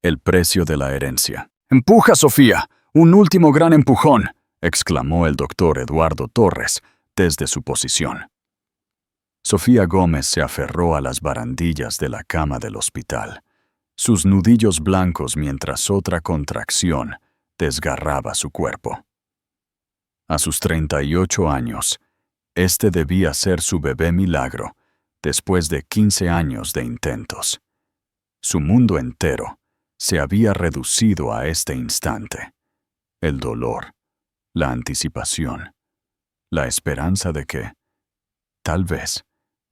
El precio de la herencia. «¡Empuja, Sofía! ¡Un último gran empujón!», exclamó el doctor Eduardo Torres desde su posición. Sofía Gómez se aferró a las barandillas de la cama del hospital, sus nudillos blancos mientras otra contracción desgarraba su cuerpo. A sus 38 años, este debía ser su bebé milagro después de 15 años de intentos. Su mundo entero se había reducido a este instante. El dolor, la anticipación, la esperanza de que, tal vez,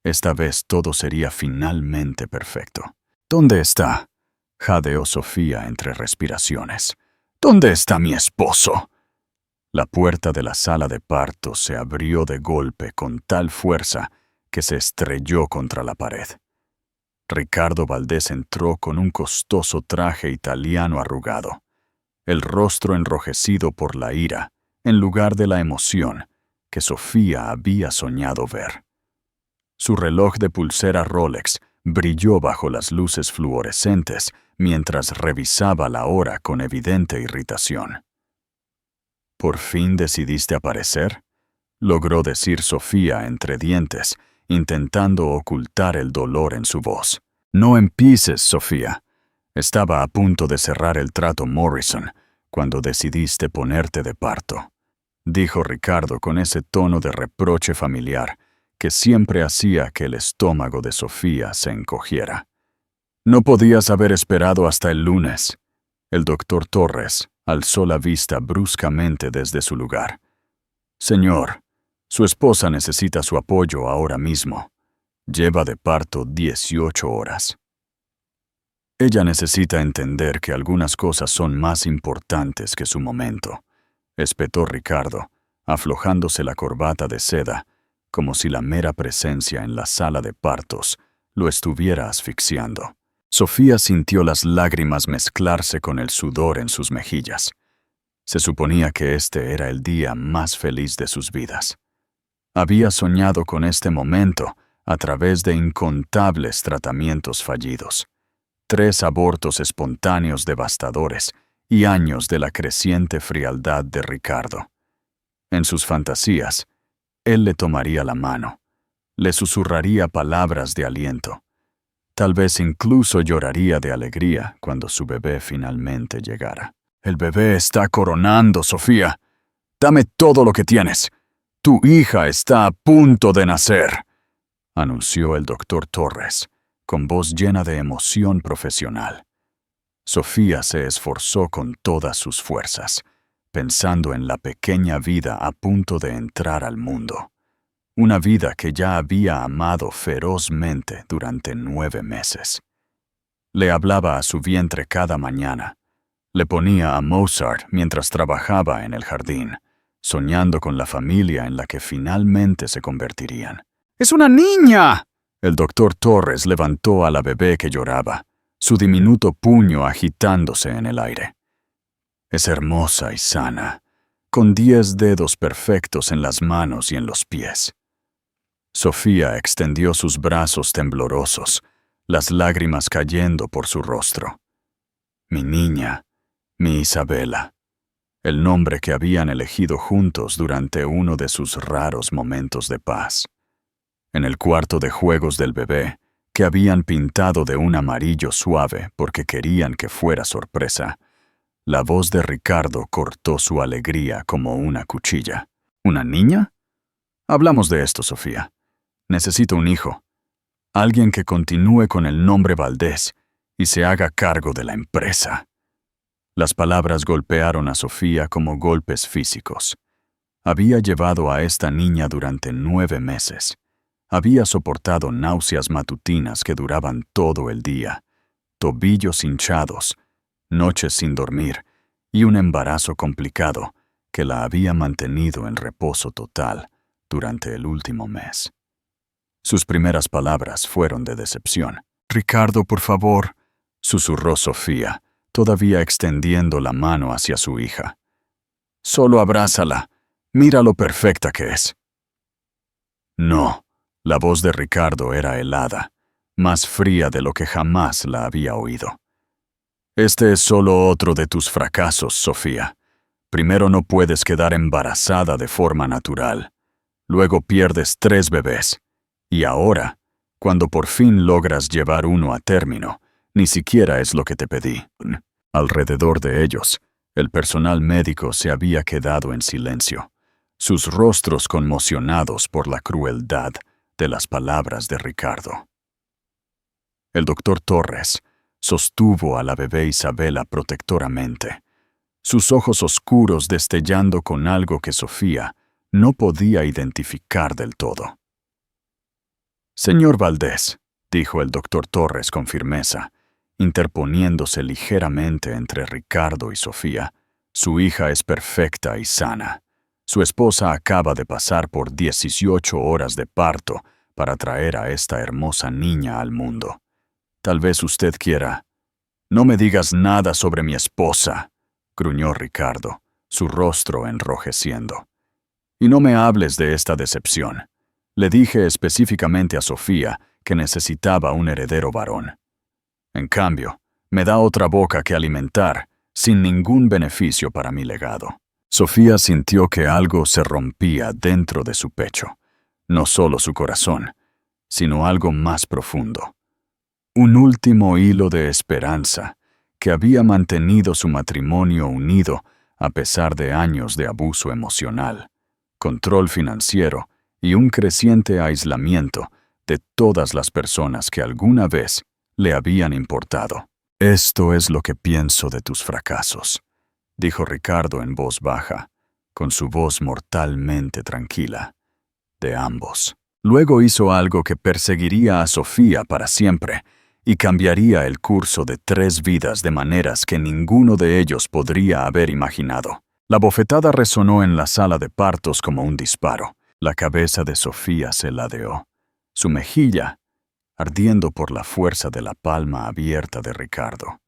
esta vez todo sería finalmente perfecto. «¿Dónde está?», jadeó Sofía entre respiraciones. «¿Dónde está mi esposo?». La puerta de la sala de parto se abrió de golpe con tal fuerza que se estrelló contra la pared. Ricardo Valdés entró con un costoso traje italiano arrugado, el rostro enrojecido por la ira, en lugar de la emoción que Sofía había soñado ver. Su reloj de pulsera Rolex brilló bajo las luces fluorescentes mientras revisaba la hora con evidente irritación. «¿Por fin decidiste aparecer?», logró decir Sofía entre dientes, intentando ocultar el dolor en su voz. «No empieces, Sofía. Estaba a punto de cerrar el trato Morrison cuando decidiste ponerte de parto», dijo Ricardo con ese tono de reproche familiar que siempre hacía que el estómago de Sofía se encogiera. «No podías haber esperado hasta el lunes». El doctor Torres alzó la vista bruscamente desde su lugar. «Señor, su esposa necesita su apoyo ahora mismo. Lleva de parto 18 horas. Ella necesita entender que algunas cosas son más importantes que su momento», espetó Ricardo, aflojándose la corbata de seda, como si la mera presencia en la sala de partos lo estuviera asfixiando. Sofía sintió las lágrimas mezclarse con el sudor en sus mejillas. Se suponía que este era el día más feliz de sus vidas. Había soñado con este momento a través de incontables tratamientos fallidos, 3 abortos espontáneos devastadores y años de la creciente frialdad de Ricardo. En sus fantasías, él le tomaría la mano, le susurraría palabras de aliento. Tal vez incluso lloraría de alegría cuando su bebé finalmente llegara. «El bebé está coronando, Sofía. Dame todo lo que tienes. Tu hija está a punto de nacer», anunció el doctor Torres, con voz llena de emoción profesional. Sofía se esforzó con todas sus fuerzas, pensando en la pequeña vida a punto de entrar al mundo. Una vida que ya había amado ferozmente durante 9 meses. Le hablaba a su vientre cada mañana. Le ponía a Mozart mientras trabajaba en el jardín, soñando con la familia en la que finalmente se convertirían. «¡Es una niña!», el doctor Torres levantó a la bebé que lloraba, su diminuto puño agitándose en el aire. «Es hermosa y sana, con 10 dedos perfectos en las manos y en los pies». Sofía extendió sus brazos temblorosos, las lágrimas cayendo por su rostro. «Mi niña, mi Isabela», el nombre que habían elegido juntos durante uno de sus raros momentos de paz. En el cuarto de juegos del bebé, que habían pintado de un amarillo suave porque querían que fuera sorpresa, la voz de Ricardo cortó su alegría como una cuchilla. «¿Una niña? Hablamos de esto, Sofía. Necesito un hijo. Alguien que continúe con el nombre Valdés y se haga cargo de la empresa». Las palabras golpearon a Sofía como golpes físicos. Había llevado a esta niña durante 9 meses. Había soportado náuseas matutinas que duraban todo el día, tobillos hinchados, noches sin dormir y un embarazo complicado que la había mantenido en reposo total durante el último mes. Sus primeras palabras fueron de decepción. «Ricardo, por favor», susurró Sofía, todavía extendiendo la mano hacia su hija. «Solo abrázala. Mira lo perfecta que es». «No». La voz de Ricardo era helada, más fría de lo que jamás la había oído. Este es solo otro de tus fracasos, Sofía. Primero no puedes quedar embarazada de forma natural. Luego pierdes 3 bebés. Y ahora, cuando por fin logras llevar uno a término, ni siquiera es lo que te pedí. Alrededor de ellos, el personal médico se había quedado en silencio, sus rostros conmocionados por la crueldad de las palabras de Ricardo. El doctor Torres sostuvo a la bebé Isabela protectoramente, sus ojos oscuros destellando con algo que Sofía no podía identificar del todo. «Señor Valdés», dijo el doctor Torres con firmeza, interponiéndose ligeramente entre Ricardo y Sofía, «su hija es perfecta y sana. Su esposa acaba de pasar por 18 horas de parto para traer a esta hermosa niña al mundo. Tal vez usted quiera». «No me digas nada sobre mi esposa», gruñó Ricardo, su rostro enrojeciendo. «Y no me hables de esta decepción. Le dije específicamente a Sofía que necesitaba un heredero varón. En cambio, me da otra boca que alimentar, sin ningún beneficio para mi legado». Sofía sintió que algo se rompía dentro de su pecho, no solo su corazón, sino algo más profundo. Un último hilo de esperanza que había mantenido su matrimonio unido a pesar de años de abuso emocional, control financiero y un creciente aislamiento de todas las personas que alguna vez le habían importado. «Esto es lo que pienso de tus fracasos», dijo Ricardo en voz baja, con su voz mortalmente tranquila. «De ambos». Luego hizo algo que perseguiría a Sofía para siempre y cambiaría el curso de 3 vidas de maneras que ninguno de ellos podría haber imaginado. La bofetada resonó en la sala de partos como un disparo. La cabeza de Sofía se ladeó, su mejilla ardiendo por la fuerza de la palma abierta de Ricardo.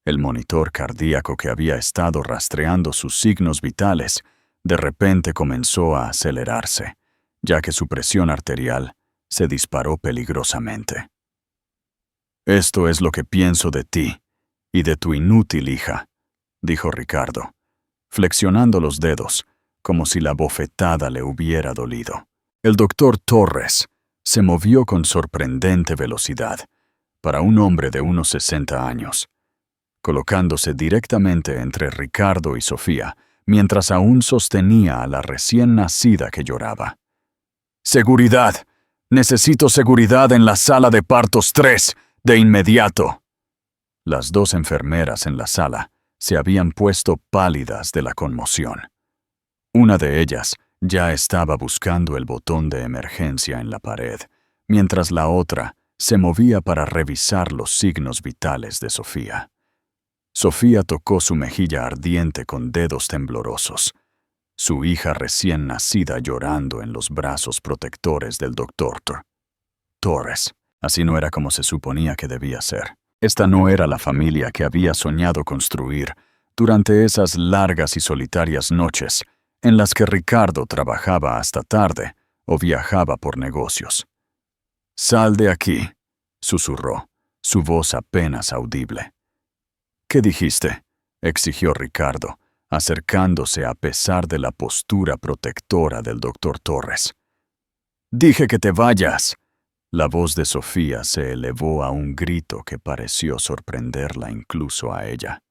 El monitor cardíaco que había estado rastreando sus signos vitales de repente comenzó a acelerarse, ya que su presión arterial se disparó peligrosamente. «Esto es lo que pienso de ti y de tu inútil hija», dijo Ricardo, flexionando los dedos, como si la bofetada le hubiera dolido. El doctor Torres se movió con sorprendente velocidad, para un hombre de unos 60 años, colocándose directamente entre Ricardo y Sofía, mientras aún sostenía a la recién nacida que lloraba. «¡Seguridad! Necesito seguridad en la sala de partos 3, de inmediato». Las 2 enfermeras en la sala se habían puesto pálidas de la conmoción. Una de ellas ya estaba buscando el botón de emergencia en la pared, mientras la otra se movía para revisar los signos vitales de Sofía. Sofía tocó su mejilla ardiente con dedos temblorosos, su hija recién nacida llorando en los brazos protectores del doctor Torres. Así no era como se suponía que debía ser. Esta no era la familia que había soñado construir durante esas largas y solitarias noches en las que Ricardo trabajaba hasta tarde o viajaba por negocios. «Sal de aquí», susurró, su voz apenas audible. «¿Qué dijiste?», exigió Ricardo, acercándose a pesar de la postura protectora del doctor Torres. «Dije que te vayas». La voz de Sofía se elevó a un grito que pareció sorprenderla incluso a ella.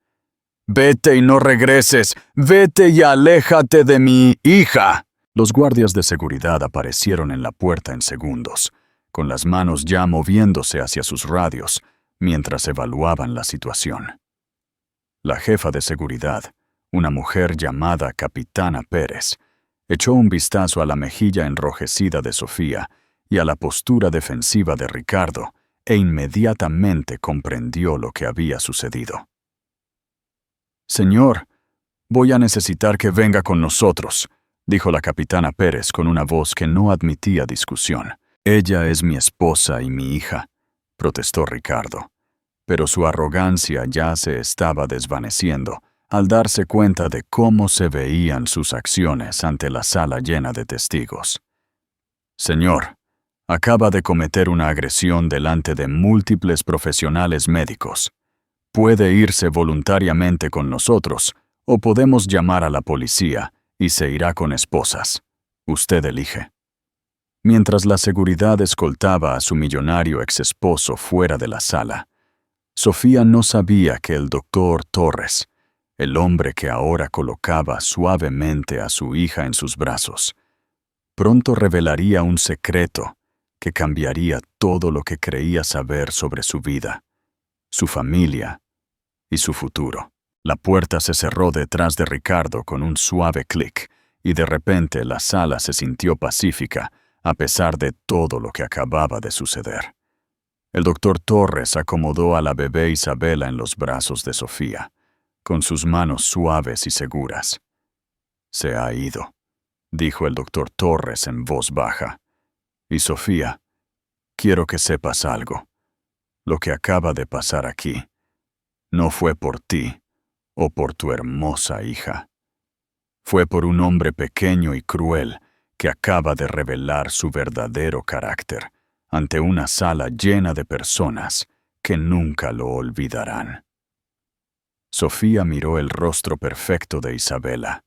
«Vete y no regreses. Vete y aléjate de mi hija». Los guardias de seguridad aparecieron en la puerta en segundos, con las manos ya moviéndose hacia sus radios, mientras evaluaban la situación. La jefa de seguridad, una mujer llamada Capitana Pérez, echó un vistazo a la mejilla enrojecida de Sofía y a la postura defensiva de Ricardo, e inmediatamente comprendió lo que había sucedido. «Señor, voy a necesitar que venga con nosotros», dijo la capitana Pérez con una voz que no admitía discusión. «Ella es mi esposa y mi hija», protestó Ricardo, pero su arrogancia ya se estaba desvaneciendo al darse cuenta de cómo se veían sus acciones ante la sala llena de testigos. «Señor, acaba de cometer una agresión delante de múltiples profesionales médicos. Puede irse voluntariamente con nosotros, o podemos llamar a la policía y se irá con esposas. Usted elige. Mientras la seguridad escoltaba a su millonario exesposo fuera de la sala, Sofía no sabía que el doctor Torres, el hombre que ahora colocaba suavemente a su hija en sus brazos, pronto revelaría un secreto que cambiaría todo lo que creía saber sobre su vida, su familia y su futuro. La puerta se cerró detrás de Ricardo con un suave clic, y de repente la sala se sintió pacífica, a pesar de todo lo que acababa de suceder. El doctor Torres acomodó a la bebé Isabela en los brazos de Sofía, con sus manos suaves y seguras. «Se ha ido», dijo el doctor Torres en voz baja. «Y Sofía, quiero que sepas algo. Lo que acaba de pasar aquí no fue por ti o por tu hermosa hija. Fue por un hombre pequeño y cruel que acaba de revelar su verdadero carácter ante una sala llena de personas que nunca lo olvidarán». Sofía miró el rostro perfecto de Isabela,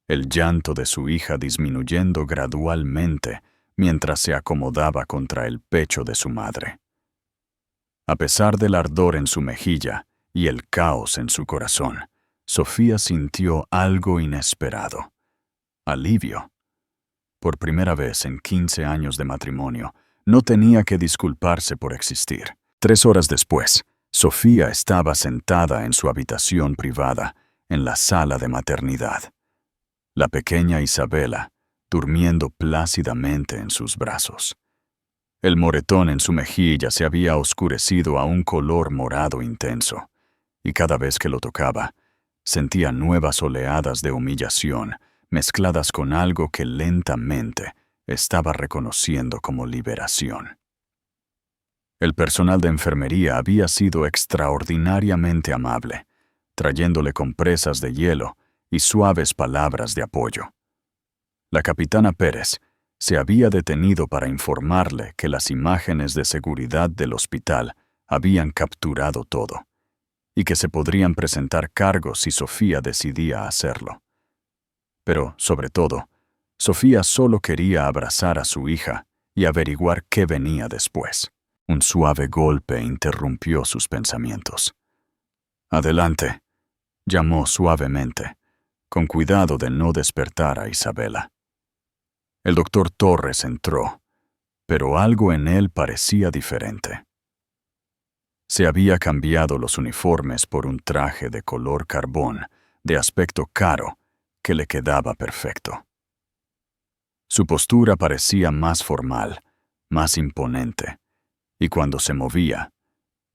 el llanto de su hija disminuyendo gradualmente mientras se acomodaba contra el pecho de su madre. A pesar del ardor en su mejilla y el caos en su corazón, Sofía sintió algo inesperado: alivio. Por primera vez en 15 años de matrimonio, no tenía que disculparse por existir. 3 horas después, Sofía estaba sentada en su habitación privada, en la sala de maternidad. La pequeña Isabela, durmiendo plácidamente en sus brazos. El moretón en su mejilla se había oscurecido a un color morado intenso, y cada vez que lo tocaba, sentía nuevas oleadas de humillación, mezcladas con algo que lentamente estaba reconociendo como liberación. El personal de enfermería había sido extraordinariamente amable, trayéndole compresas de hielo y suaves palabras de apoyo. La capitana Pérez se había detenido para informarle que las imágenes de seguridad del hospital habían capturado todo, y que se podrían presentar cargos si Sofía decidía hacerlo. Pero, sobre todo, Sofía solo quería abrazar a su hija y averiguar qué venía después. Un suave golpe interrumpió sus pensamientos. «Adelante», llamó suavemente, con cuidado de no despertar a Isabela. El doctor Torres entró, pero algo en él parecía diferente. Se había cambiado los uniformes por un traje de color carbón, de aspecto caro, que le quedaba perfecto. Su postura parecía más formal, más imponente, y cuando se movía,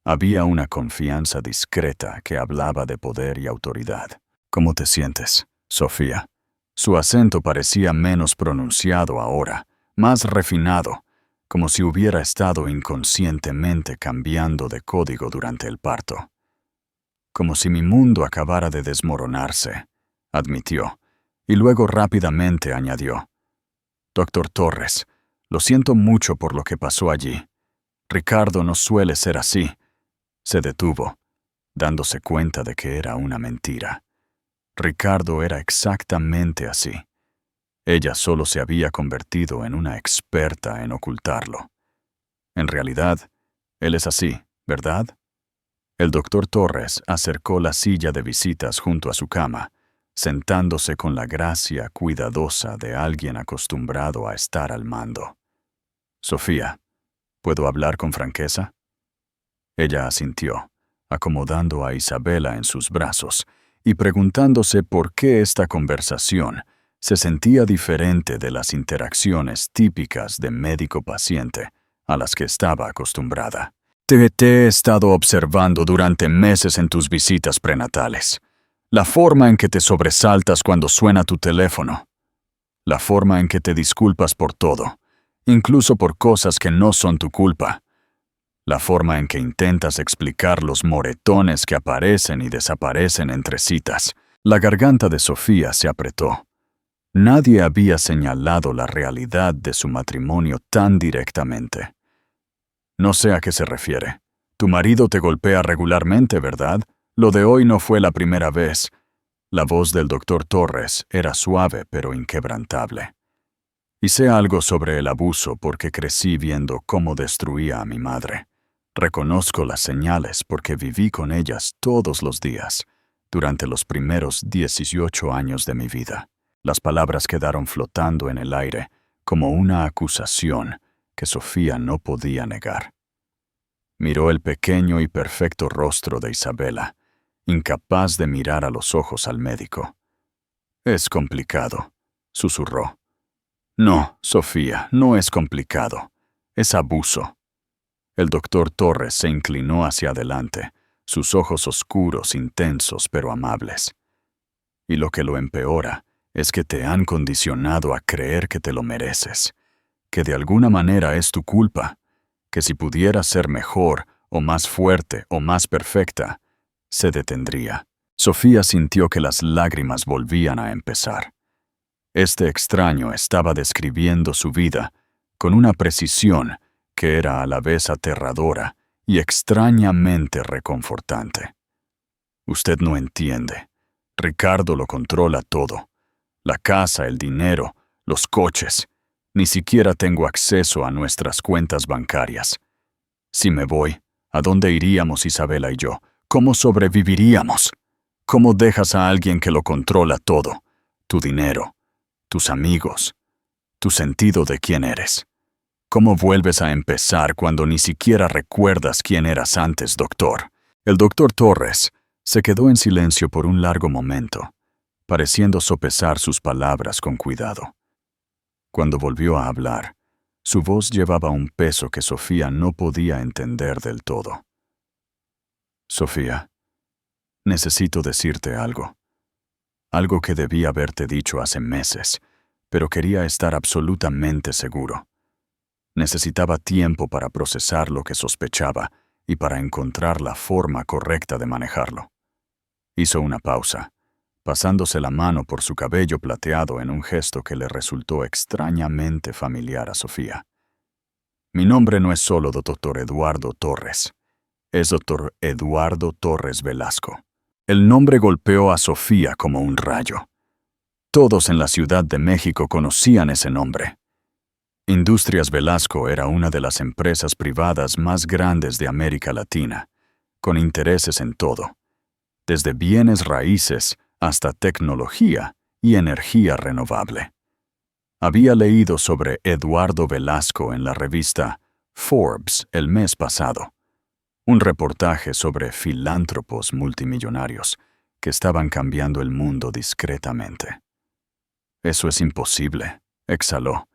había una confianza discreta que hablaba de poder y autoridad. «¿Cómo te sientes, Sofía?» Su acento parecía menos pronunciado ahora, más refinado, como si hubiera estado inconscientemente cambiando de código durante el parto. «Como si mi mundo acabara de desmoronarse», admitió, y luego rápidamente añadió: «Doctor Torres, lo siento mucho por lo que pasó allí. Ricardo no suele ser así». Se detuvo, dándose cuenta de que era una mentira. Ricardo era exactamente así. Ella solo se había convertido en una experta en ocultarlo. En realidad, él es así, ¿verdad? El doctor Torres acercó la silla de visitas junto a su cama, sentándose con la gracia cuidadosa de alguien acostumbrado a estar al mando. «Sofía, ¿puedo hablar con franqueza?» Ella asintió, acomodando a Isabela en sus brazos y preguntándose por qué esta conversación se sentía diferente de las interacciones típicas de médico-paciente a las que estaba acostumbrada. Te he estado observando durante meses en tus visitas prenatales. La forma en que te sobresaltas cuando suena tu teléfono. La forma en que te disculpas por todo, incluso por cosas que no son tu culpa. La forma en que intentas explicar los moretones que aparecen y desaparecen entre citas. La garganta de Sofía se apretó. Nadie había señalado la realidad de su matrimonio tan directamente. «No sé a qué se refiere. Tu marido te golpea regularmente, ¿verdad? Lo de hoy no fue la primera vez. La voz del doctor Torres era suave pero inquebrantable. Y sé algo sobre el abuso porque crecí viendo cómo destruía a mi madre. Reconozco las señales porque viví con ellas todos los días, durante los primeros 18 años de mi vida. Las palabras quedaron flotando en el aire, como una acusación que Sofía no podía negar. Miró el pequeño y perfecto rostro de Isabela, incapaz de mirar a los ojos al médico. «Es complicado», susurró. «No, Sofía, no es complicado. Es abuso». El doctor Torres se inclinó hacia adelante, sus ojos oscuros, intensos, pero amables. «Y lo que lo empeora es que te han condicionado a creer que te lo mereces, que de alguna manera es tu culpa, que si pudieras ser mejor, o más fuerte, o más perfecta, se detendría». Sofía sintió que las lágrimas volvían a empezar. Este extraño estaba describiendo su vida con una precisión que era a la vez aterradora y extrañamente reconfortante. «Usted no entiende. Ricardo lo controla todo. La casa, el dinero, los coches. Ni siquiera tengo acceso a nuestras cuentas bancarias. Si me voy, ¿a dónde iríamos Isabela y yo? ¿Cómo sobreviviríamos? ¿Cómo dejas a alguien que lo controla todo? Tu dinero, tus amigos, tu sentido de quién eres. ¿Cómo vuelves a empezar cuando ni siquiera recuerdas quién eras antes, doctor?» El doctor Torres se quedó en silencio por un largo momento, pareciendo sopesar sus palabras con cuidado. Cuando volvió a hablar, su voz llevaba un peso que Sofía no podía entender del todo. «Sofía, necesito decirte algo. Algo que debí haberte dicho hace meses, pero quería estar absolutamente seguro. Necesitaba tiempo para procesar lo que sospechaba y para encontrar la forma correcta de manejarlo». Hizo una pausa, pasándose la mano por su cabello plateado en un gesto que le resultó extrañamente familiar a Sofía. «Mi nombre no es solo doctor Eduardo Torres, es doctor Eduardo Torres Velasco». El nombre golpeó a Sofía como un rayo. Todos en la Ciudad de México conocían ese nombre. Industrias Velasco era una de las empresas privadas más grandes de América Latina, con intereses en todo, desde bienes raíces hasta tecnología y energía renovable. Había leído sobre Eduardo Velasco en la revista Forbes el mes pasado, un reportaje sobre filántropos multimillonarios que estaban cambiando el mundo discretamente. «Eso es imposible», exhaló,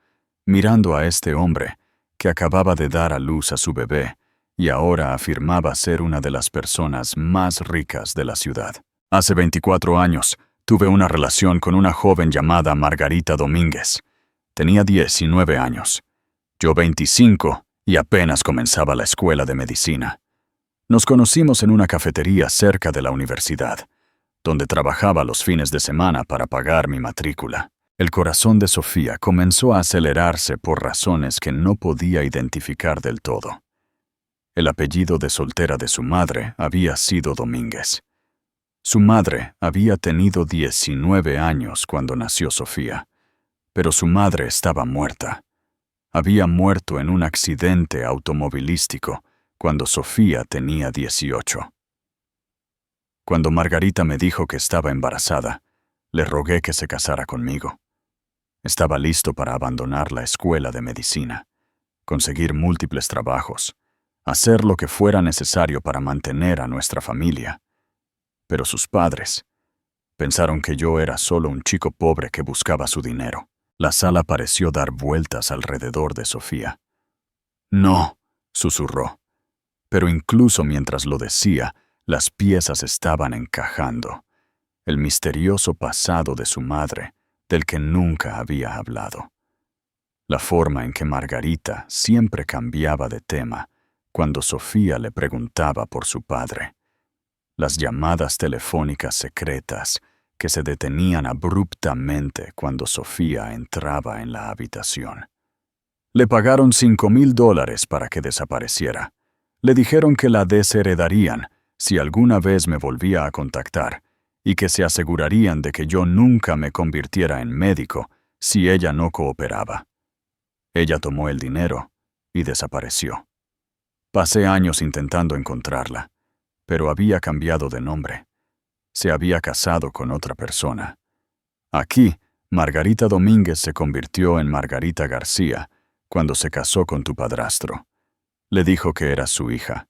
mirando a este hombre que acababa de dar a luz a su bebé y ahora afirmaba ser una de las personas más ricas de la ciudad. «Hace 24 años tuve una relación con una joven llamada Margarita Domínguez. Tenía 19 años. Yo 25 y apenas comenzaba la escuela de medicina. Nos conocimos en una cafetería cerca de la universidad, donde trabajaba los fines de semana para pagar mi matrícula». El corazón de Sofía comenzó a acelerarse por razones que no podía identificar del todo. El apellido de soltera de su madre había sido Domínguez. Su madre había tenido 19 años cuando nació Sofía, pero su madre estaba muerta. Había muerto en un accidente automovilístico cuando Sofía tenía 18. Cuando Margarita me dijo que estaba embarazada, le rogué que se casara conmigo. Estaba listo para abandonar la escuela de medicina, conseguir múltiples trabajos, hacer lo que fuera necesario para mantener a nuestra familia. Pero sus padres pensaron que yo era solo un chico pobre que buscaba su dinero. La sala pareció dar vueltas alrededor de Sofía. «No», susurró, pero incluso mientras lo decía, las piezas estaban encajando. El misterioso pasado de su madre, del que nunca había hablado. La forma en que Margarita siempre cambiaba de tema cuando Sofía le preguntaba por su padre. Las llamadas telefónicas secretas que se detenían abruptamente cuando Sofía entraba en la habitación. Le pagaron $5,000 para que desapareciera. Le dijeron que la desheredarían, si alguna vez me volvía a contactar, y que se asegurarían de que yo nunca me convirtiera en médico si ella no cooperaba. Ella tomó el dinero y desapareció. Pasé años intentando encontrarla, pero había cambiado de nombre. Se había casado con otra persona. Aquí, Margarita Domínguez se convirtió en Margarita García cuando se casó con tu padrastro. Le dijo que eras su hija.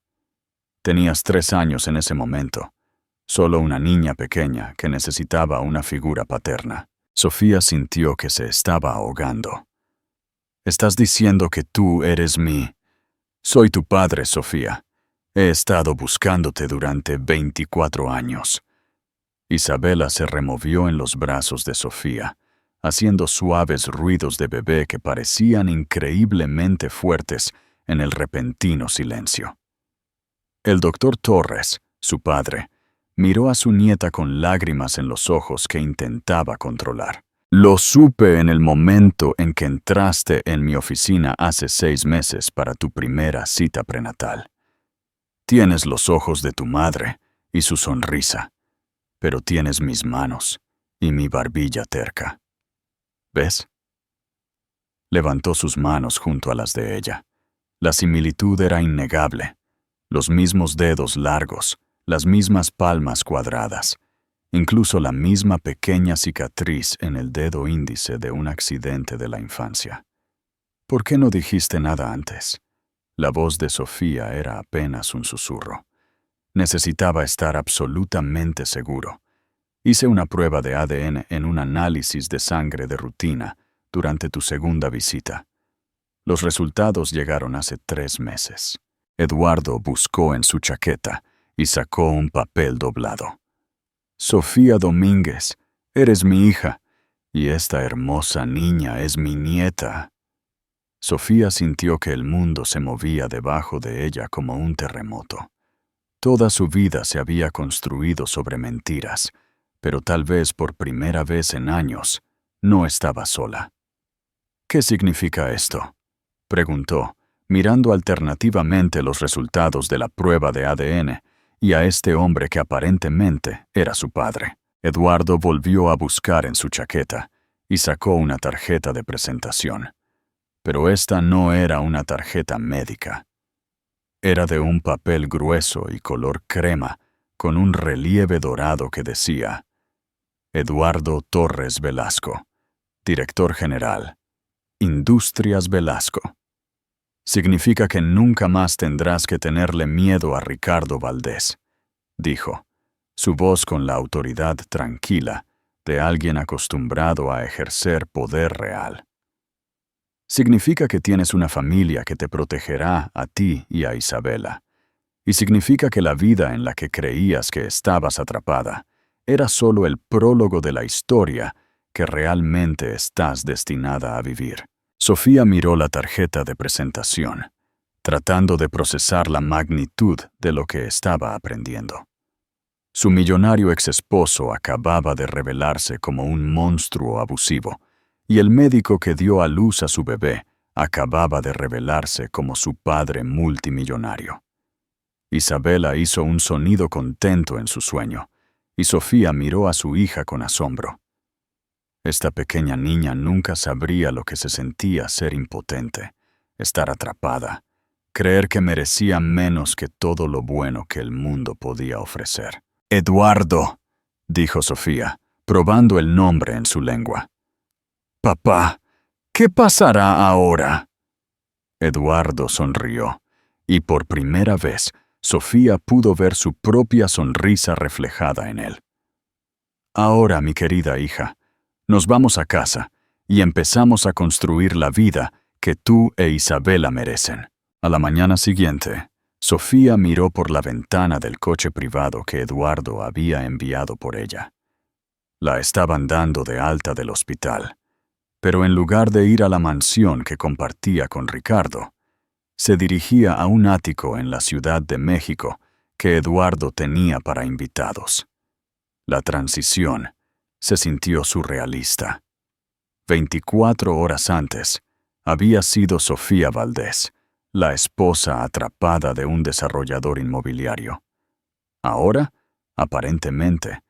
Tenías 3 años en ese momento, solo una niña pequeña que necesitaba una figura paterna. Sofía sintió que se estaba ahogando. «¿Estás diciendo que tú eres mi...?» «Soy tu padre, Sofía. He estado buscándote durante 24 años». Isabela se removió en los brazos de Sofía, haciendo suaves ruidos de bebé que parecían increíblemente fuertes en el repentino silencio. El doctor Torres, su padre, miró a su nieta con lágrimas en los ojos que intentaba controlar. «Lo supe en el momento en que entraste en mi oficina hace 6 meses para tu primera cita prenatal. Tienes los ojos de tu madre y su sonrisa, pero tienes mis manos y mi barbilla terca. ¿Ves?». Levantó sus manos junto a las de ella. La similitud era innegable. Los mismos dedos largos, las mismas palmas cuadradas, incluso la misma pequeña cicatriz en el dedo índice de un accidente de la infancia. «¿Por qué no dijiste nada antes?». La voz de Sofía era apenas un susurro. Necesitaba estar absolutamente seguro. Hice una prueba de ADN en un análisis de sangre de rutina durante tu segunda visita. Los resultados llegaron hace 3 meses. Eduardo buscó en su chaqueta y sacó un papel doblado. «Sofía Domínguez, eres mi hija, y esta hermosa niña es mi nieta». Sofía sintió que el mundo se movía debajo de ella como un terremoto. Toda su vida se había construido sobre mentiras, pero tal vez por primera vez en años, no estaba sola. «¿Qué significa esto?», preguntó, mirando alternativamente los resultados de la prueba de ADN y a este hombre que aparentemente era su padre. Eduardo volvió a buscar en su chaqueta y sacó una tarjeta de presentación. Pero esta no era una tarjeta médica. Era de un papel grueso y color crema, con un relieve dorado que decía: «Eduardo Torres Velasco, Director General, Industrias Velasco». «Significa que nunca más tendrás que tenerle miedo a Ricardo Valdés», dijo, su voz con la autoridad tranquila de alguien acostumbrado a ejercer poder real. «Significa que tienes una familia que te protegerá a ti y a Isabela. Y significa que la vida en la que creías que estabas atrapada era solo el prólogo de la historia que realmente estás destinada a vivir». Sofía miró la tarjeta de presentación, tratando de procesar la magnitud de lo que estaba aprendiendo. Su millonario exesposo acababa de revelarse como un monstruo abusivo, y el médico que dio a luz a su bebé acababa de revelarse como su padre multimillonario. Isabela hizo un sonido contento en su sueño, y Sofía miró a su hija con asombro. Esta pequeña niña nunca sabría lo que se sentía ser impotente, estar atrapada, creer que merecía menos que todo lo bueno que el mundo podía ofrecer. «Eduardo», dijo Sofía, probando el nombre en su lengua. «Papá, ¿qué pasará ahora?». Eduardo sonrió, y por primera vez Sofía pudo ver su propia sonrisa reflejada en él. «Ahora, mi querida hija, nos vamos a casa y empezamos a construir la vida que tú e Isabela merecen». A la mañana siguiente, Sofía miró por la ventana del coche privado que Eduardo había enviado por ella. La estaban dando de alta del hospital, pero en lugar de ir a la mansión que compartía con Ricardo, se dirigía a un ático en la Ciudad de México que Eduardo tenía para invitados. La transición se sintió surrealista. 24 horas antes, había sido Sofía Valdés, la esposa atrapada de un desarrollador inmobiliario. Ahora, aparentemente,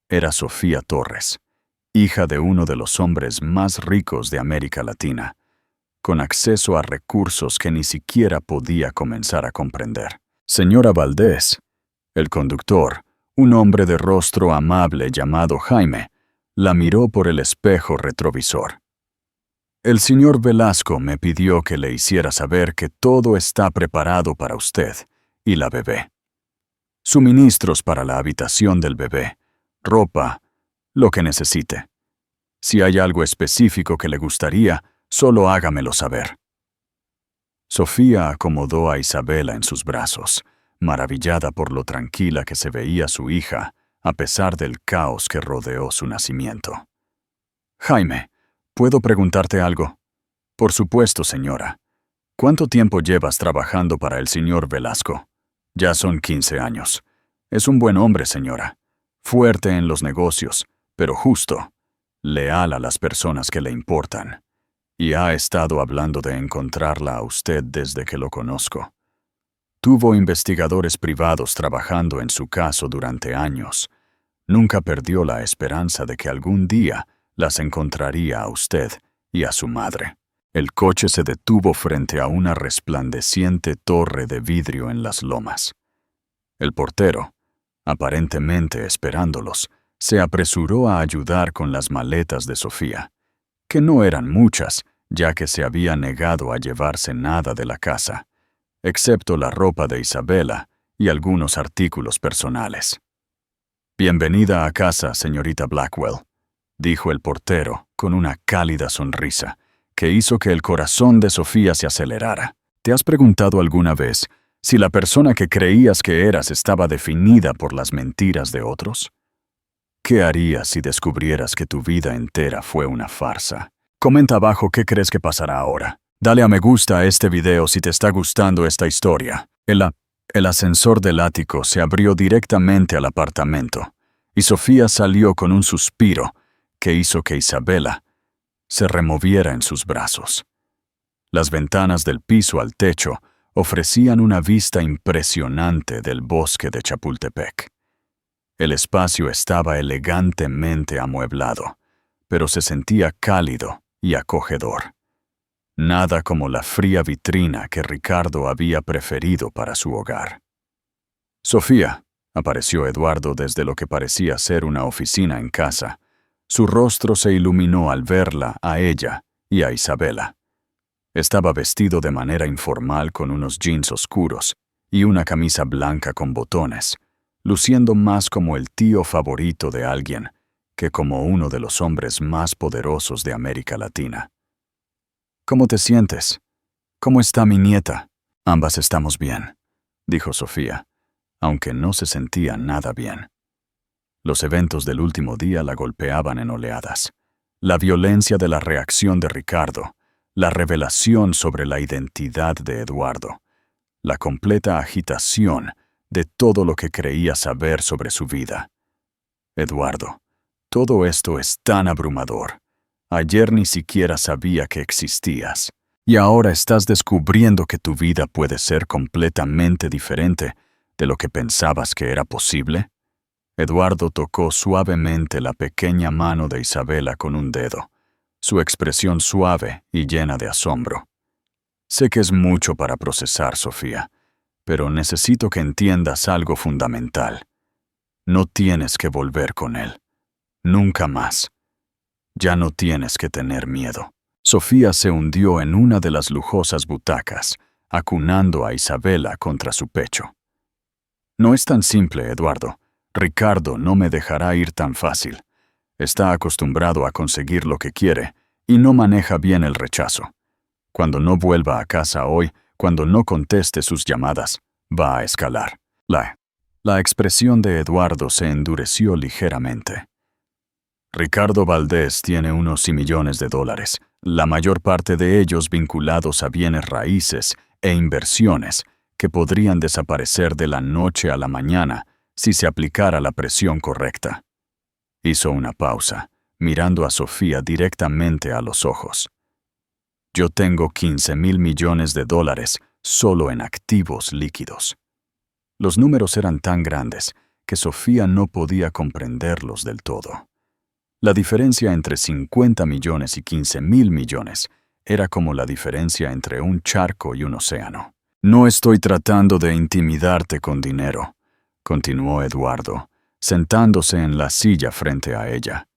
era Sofía Torres, hija de uno de los hombres más ricos de América Latina, con acceso a recursos que ni siquiera podía comenzar a comprender. Señora Valdés, el conductor, un hombre de rostro amable llamado Jaime, la miró por el espejo retrovisor. El señor Velasco me pidió que le hiciera saber que todo está preparado para usted y la bebé. Suministros para la habitación del bebé, ropa, lo que necesite. Si hay algo específico que le gustaría, solo hágamelo saber. Sofía acomodó a Isabela en sus brazos, maravillada por lo tranquila que se veía su hija, a pesar del caos que rodeó su nacimiento. Jaime, ¿puedo preguntarte algo? Por supuesto, señora. ¿Cuánto tiempo llevas trabajando para el señor Velasco? Ya son 15 años. Es un buen hombre, señora. Fuerte en los negocios, pero justo. Leal a las personas que le importan. Y ha estado hablando de encontrarla a usted desde que lo conozco. Tuvo investigadores privados trabajando en su caso durante años. Nunca perdió la esperanza de que algún día las encontraría a usted y a su madre. El coche se detuvo frente a una resplandeciente torre de vidrio en las lomas. El portero, aparentemente esperándolos, se apresuró a ayudar con las maletas de Sofía, que no eran muchas, ya que se había negado a llevarse nada de la casa, excepto la ropa de Isabela y algunos artículos personales. «Bienvenida a casa, señorita Blackwell», dijo el portero con una cálida sonrisa, que hizo que el corazón de Sofía se acelerara. ¿Te has preguntado alguna vez si la persona que creías que eras estaba definida por las mentiras de otros? ¿Qué harías si descubrieras que tu vida entera fue una farsa? Comenta abajo qué crees que pasará ahora. Dale a me gusta a este video si te está gustando esta historia. El ascensor del ático se abrió directamente al apartamento, y Sofía salió con un suspiro que hizo que Isabela se removiera en sus brazos. Las ventanas del piso al techo ofrecían una vista impresionante del bosque de Chapultepec. El espacio estaba elegantemente amueblado, pero se sentía cálido y acogedor. Nada como la fría vitrina que Ricardo había preferido para su hogar. «Sofía», apareció Eduardo desde lo que parecía ser una oficina en casa. Su rostro se iluminó al verla a ella y a Isabela. Estaba vestido de manera informal con unos jeans oscuros y una camisa blanca con botones, luciendo más como el tío favorito de alguien que como uno de los hombres más poderosos de América Latina. «¿Cómo te sientes? ¿Cómo está mi nieta?» «Ambas estamos bien», dijo Sofía, aunque no se sentía nada bien. Los eventos del último día la golpeaban en oleadas. La violencia de la reacción de Ricardo, la revelación sobre la identidad de Eduardo, la completa agitación de todo lo que creía saber sobre su vida. «Eduardo, todo esto es tan abrumador. Ayer ni siquiera sabía que existías. Y ahora estás descubriendo que tu vida puede ser completamente diferente de lo que pensabas que era posible». Eduardo tocó suavemente la pequeña mano de Isabela con un dedo, su expresión suave y llena de asombro. «Sé que es mucho para procesar, Sofía, pero necesito que entiendas algo fundamental. No tienes que volver con él. Nunca más. Ya no tienes que tener miedo». Sofía se hundió en una de las lujosas butacas, acunando a Isabela contra su pecho. «No es tan simple, Eduardo. Ricardo no me dejará ir tan fácil. Está acostumbrado a conseguir lo que quiere y no maneja bien el rechazo. Cuando no vuelva a casa hoy, cuando no conteste sus llamadas, va a escalar». La expresión de Eduardo se endureció ligeramente. «Ricardo Valdés tiene unos millones de dólares, la mayor parte de ellos vinculados a bienes raíces e inversiones que podrían desaparecer de la noche a la mañana si se aplicara la presión correcta». Hizo una pausa, mirando a Sofía directamente a los ojos. «Yo tengo 15,000 millones de dólares solo en activos líquidos». Los números eran tan grandes que Sofía no podía comprenderlos del todo. La diferencia entre 50 millones y 15.000 millones era como la diferencia entre un charco y un océano. No estoy tratando de intimidarte con dinero, continuó Eduardo, sentándose en la silla frente a ella.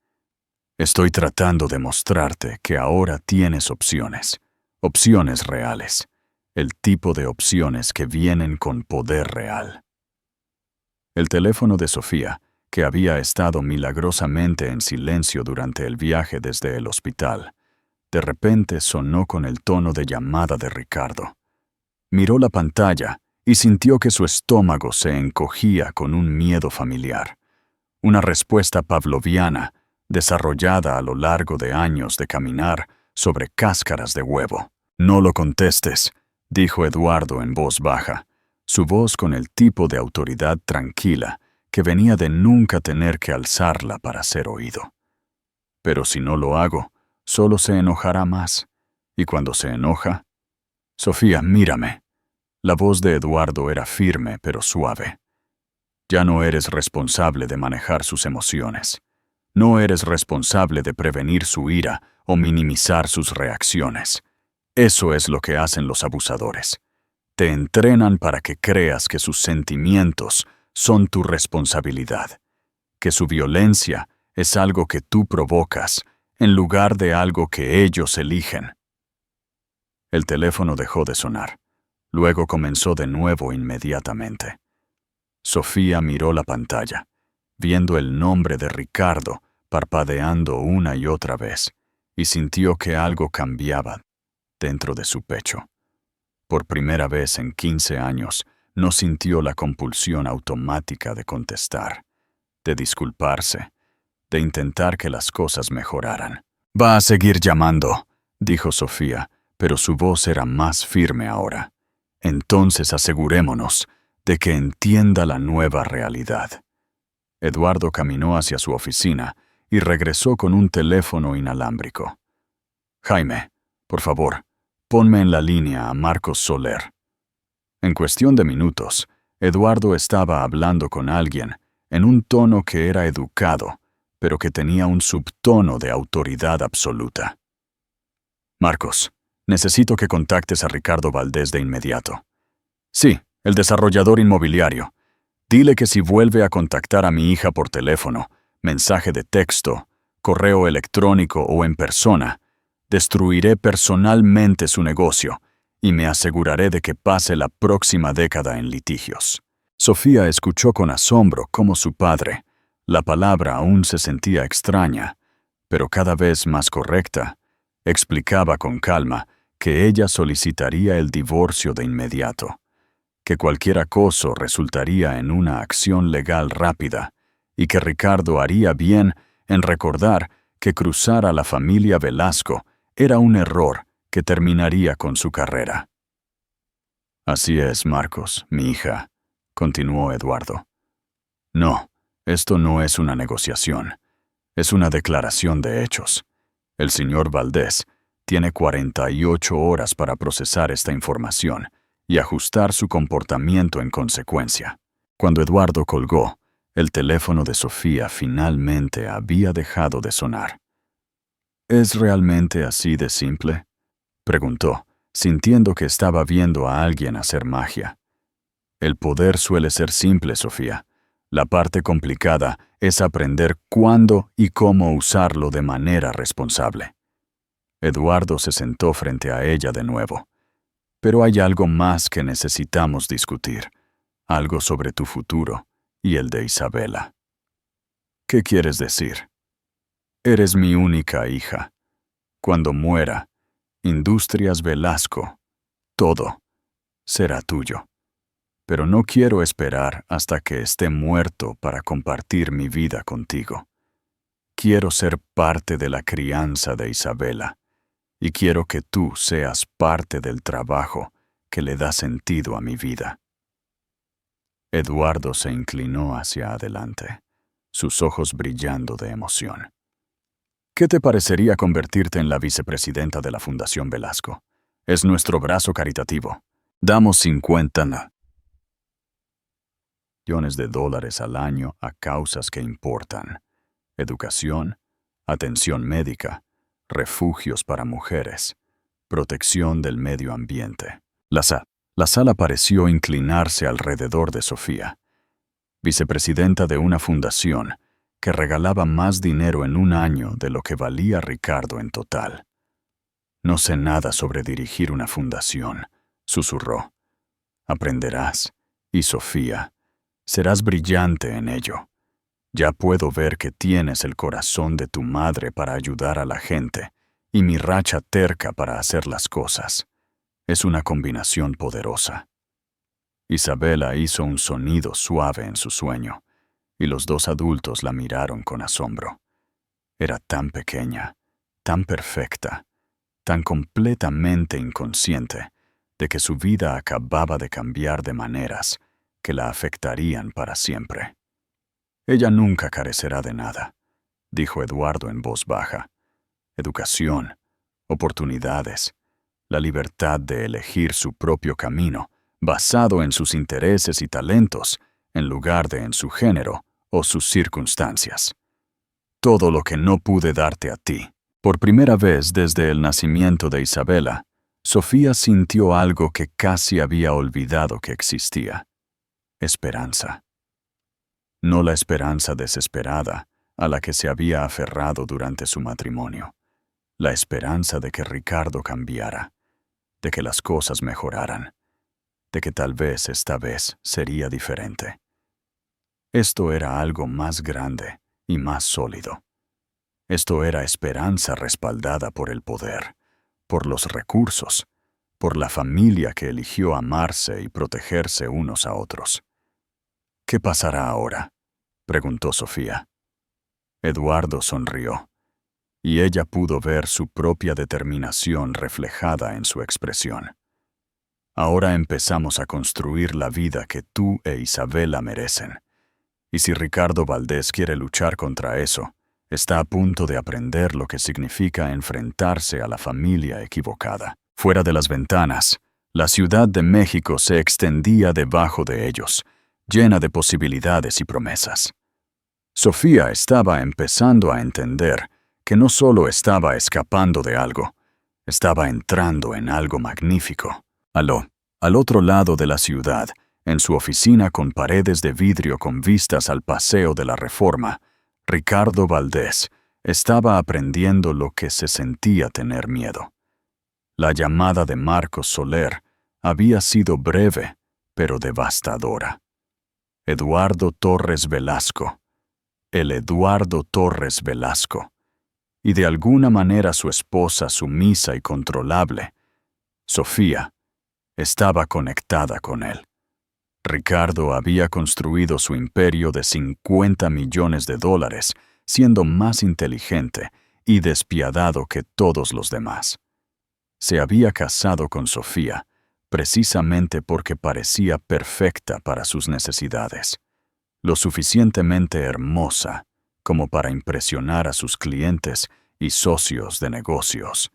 Estoy tratando de mostrarte que ahora tienes opciones reales, el tipo de opciones que vienen con poder real. El teléfono de Sofía, que había estado milagrosamente en silencio durante el viaje desde el hospital, de repente sonó con el tono de llamada de Ricardo. Miró la pantalla y sintió que su estómago se encogía con un miedo familiar, una respuesta pavloviana desarrollada a lo largo de años de caminar sobre cáscaras de huevo. No lo contestes, dijo Eduardo en voz baja, su voz con el tipo de autoridad tranquila que venía de nunca tener que alzarla para ser oído. Pero si no lo hago, solo se enojará más. Y cuando se enoja... Sofía, mírame. La voz de Eduardo era firme pero suave. Ya no eres responsable de manejar sus emociones. No eres responsable de prevenir su ira o minimizar sus reacciones. Eso es lo que hacen los abusadores. Te entrenan para que creas que sus sentimientos son tu responsabilidad, que su violencia es algo que tú provocas en lugar de algo que ellos eligen. El teléfono dejó de sonar. Luego comenzó de nuevo inmediatamente. Sofía miró la pantalla, viendo el nombre de Ricardo parpadeando una y otra vez, y sintió que algo cambiaba dentro de su pecho. Por primera vez en 15 años, no sintió la compulsión automática de contestar, de disculparse, de intentar que las cosas mejoraran. Va a seguir llamando, dijo Sofía, pero su voz era más firme ahora. Entonces asegurémonos de que entienda la nueva realidad. Eduardo caminó hacia su oficina y regresó con un teléfono inalámbrico. Jaime, por favor, ponme en la línea a Marcos Soler. En cuestión de minutos, Eduardo estaba hablando con alguien en un tono que era educado, pero que tenía un subtono de autoridad absoluta. Marcos, necesito que contactes a Ricardo Valdés de inmediato. Sí, el desarrollador inmobiliario. Dile que si vuelve a contactar a mi hija por teléfono, mensaje de texto, correo electrónico o en persona, destruiré personalmente su negocio y me aseguraré de que pase la próxima década en litigios. Sofía escuchó con asombro cómo su padre, la palabra aún se sentía extraña, pero cada vez más correcta, explicaba con calma que ella solicitaría el divorcio de inmediato, que cualquier acoso resultaría en una acción legal rápida y que Ricardo haría bien en recordar que cruzar a la familia Velasco era un error que terminaría con su carrera. Así es, Marcos, mi hija, continuó Eduardo. No, esto no es una negociación, es una declaración de hechos. El señor Valdés tiene 48 horas para procesar esta información y ajustar su comportamiento en consecuencia. Cuando Eduardo colgó, el teléfono de Sofía finalmente había dejado de sonar. ¿Es realmente así de simple?, preguntó, sintiendo que estaba viendo a alguien hacer magia. El poder suele ser simple, Sofía. La parte complicada es aprender cuándo y cómo usarlo de manera responsable. Eduardo se sentó frente a ella de nuevo. Pero hay algo más que necesitamos discutir, algo sobre tu futuro y el de Isabela. ¿Qué quieres decir? Eres mi única hija. Cuando muera, Industrias Velasco, todo será tuyo. Pero no quiero esperar hasta que esté muerto para compartir mi vida contigo. Quiero ser parte de la crianza de Isabela, y quiero que tú seas parte del trabajo que le da sentido a mi vida. Eduardo se inclinó hacia adelante, sus ojos brillando de emoción. ¿Qué te parecería convertirte en la vicepresidenta de la Fundación Velasco? Es nuestro brazo caritativo. Damos 50. millones de dólares al año a causas que importan: educación, atención médica, refugios para mujeres, protección del medio ambiente. La sala pareció inclinarse alrededor de Sofía, vicepresidenta de una fundación que regalaba más dinero en un año de lo que valía Ricardo en total. «No sé nada sobre dirigir una fundación», susurró. «Aprenderás, y Sofía, serás brillante en ello. Ya puedo ver que tienes el corazón de tu madre para ayudar a la gente y mi racha terca para hacer las cosas. Es una combinación poderosa». Isabela hizo un sonido suave en su sueño, y los dos adultos la miraron con asombro. Era tan pequeña, tan perfecta, tan completamente inconsciente de que su vida acababa de cambiar de maneras que la afectarían para siempre. «Ella nunca carecerá de nada», dijo Eduardo en voz baja. «Educación, oportunidades, la libertad de elegir su propio camino, basado en sus intereses y talentos, en lugar de en su género o sus circunstancias. Todo lo que no pude darte a ti». Por primera vez desde el nacimiento de Isabela, Sofía sintió algo que casi había olvidado que existía: esperanza. No la esperanza desesperada a la que se había aferrado durante su matrimonio. La esperanza de que Ricardo cambiara, de que las cosas mejoraran, de que tal vez esta vez sería diferente. Esto era algo más grande y más sólido. Esto era esperanza respaldada por el poder, por los recursos, por la familia que eligió amarse y protegerse unos a otros. «¿Qué pasará ahora?», preguntó Sofía. Eduardo sonrió, y ella pudo ver su propia determinación reflejada en su expresión. «Ahora empezamos a construir la vida que tú e Isabela merecen. Y si Ricardo Valdés quiere luchar contra eso, está a punto de aprender lo que significa enfrentarse a la familia equivocada». Fuera de las ventanas, la Ciudad de México se extendía debajo de ellos, llena de posibilidades y promesas. Sofía estaba empezando a entender que no solo estaba escapando de algo, estaba entrando en algo magnífico. Al otro lado de la ciudad, en su oficina con paredes de vidrio con vistas al Paseo de la Reforma, Ricardo Valdés estaba aprendiendo lo que se sentía tener miedo. La llamada de Marcos Soler había sido breve, pero devastadora. Eduardo Torres Velasco. El Eduardo Torres Velasco. Y de alguna manera su esposa sumisa y controlable, Sofía, estaba conectada con él. Ricardo había construido su imperio de 50 millones de dólares, siendo más inteligente y despiadado que todos los demás. Se había casado con Sofía, precisamente porque parecía perfecta para sus necesidades, lo suficientemente hermosa como para impresionar a sus clientes y socios de negocios,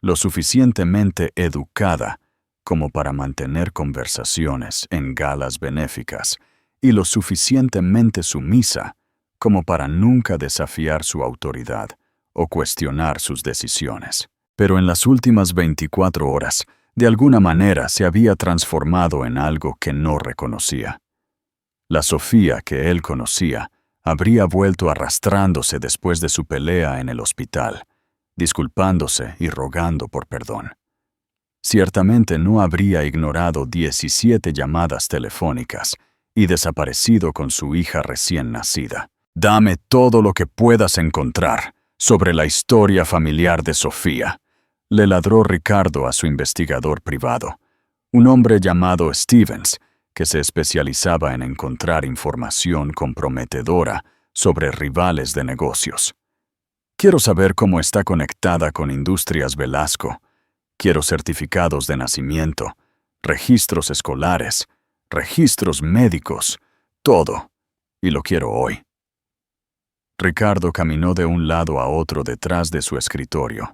lo suficientemente educada como para mantener conversaciones en galas benéficas, y lo suficientemente sumisa como para nunca desafiar su autoridad o cuestionar sus decisiones. Pero en las últimas 24 horas, de alguna manera se había transformado en algo que no reconocía. La Sofía que él conocía habría vuelto arrastrándose después de su pelea en el hospital, disculpándose y rogando por perdón. Ciertamente no habría ignorado 17 llamadas telefónicas y desaparecido con su hija recién nacida. «Dame todo lo que puedas encontrar sobre la historia familiar de Sofía», le ladró Ricardo a su investigador privado, un hombre llamado Stevens, que se especializaba en encontrar información comprometedora sobre rivales de negocios. «Quiero saber cómo está conectada con Industrias Velasco. Quiero certificados de nacimiento, registros escolares, registros médicos, todo. Y lo quiero hoy». Ricardo caminó de un lado a otro detrás de su escritorio,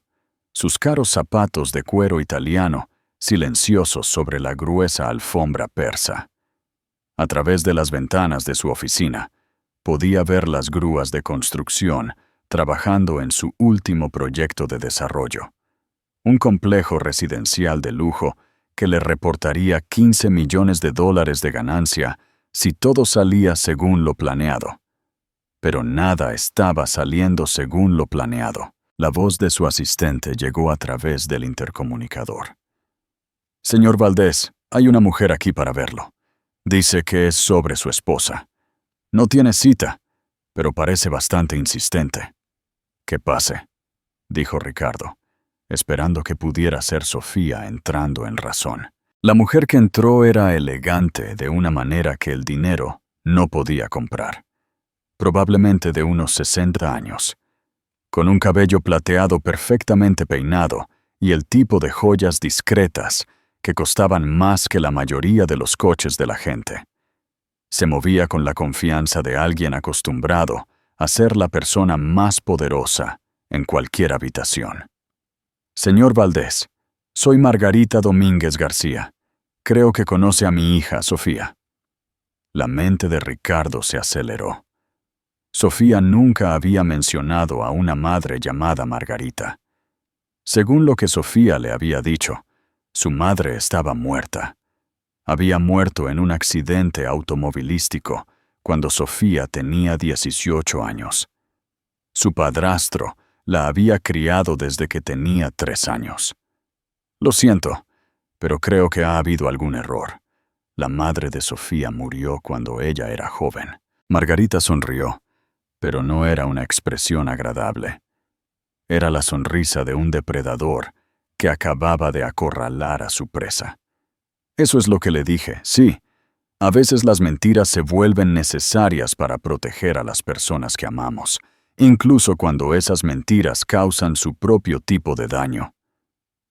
sus caros zapatos de cuero italiano silenciosos sobre la gruesa alfombra persa. A través de las ventanas de su oficina, podía ver las grúas de construcción trabajando en su último proyecto de desarrollo. Un complejo residencial de lujo que le reportaría $15 millones de ganancia si todo salía según lo planeado. Pero nada estaba saliendo según lo planeado. La voz de su asistente llegó a través del intercomunicador. «Señor Valdés, hay una mujer aquí para verlo. Dice que es sobre su esposa. No tiene cita, pero parece bastante insistente». «Que pase», dijo Ricardo, esperando que pudiera ser Sofía entrando en razón. La mujer que entró era elegante de una manera que el dinero no podía comprar. Probablemente de unos 60 años, con un cabello plateado perfectamente peinado y el tipo de joyas discretas que costaban más que la mayoría de los coches de la gente. Se movía con la confianza de alguien acostumbrado a ser la persona más poderosa en cualquier habitación. «Señor Valdés, soy Margarita Domínguez García. Creo que conoce a mi hija, Sofía». La mente de Ricardo se aceleró. Sofía nunca había mencionado a una madre llamada Margarita. Según lo que Sofía le había dicho, su madre estaba muerta. Había muerto en un accidente automovilístico cuando Sofía tenía 18 años. Su padrastro la había criado desde que tenía 3 años. «Lo siento, pero creo que ha habido algún error. La madre de Sofía murió cuando ella era joven». Margarita sonrió, pero no era una expresión agradable. Era la sonrisa de un depredador que acababa de acorralar a su presa. «Eso es lo que le dije, sí. A veces las mentiras se vuelven necesarias para proteger a las personas que amamos, incluso cuando esas mentiras causan su propio tipo de daño».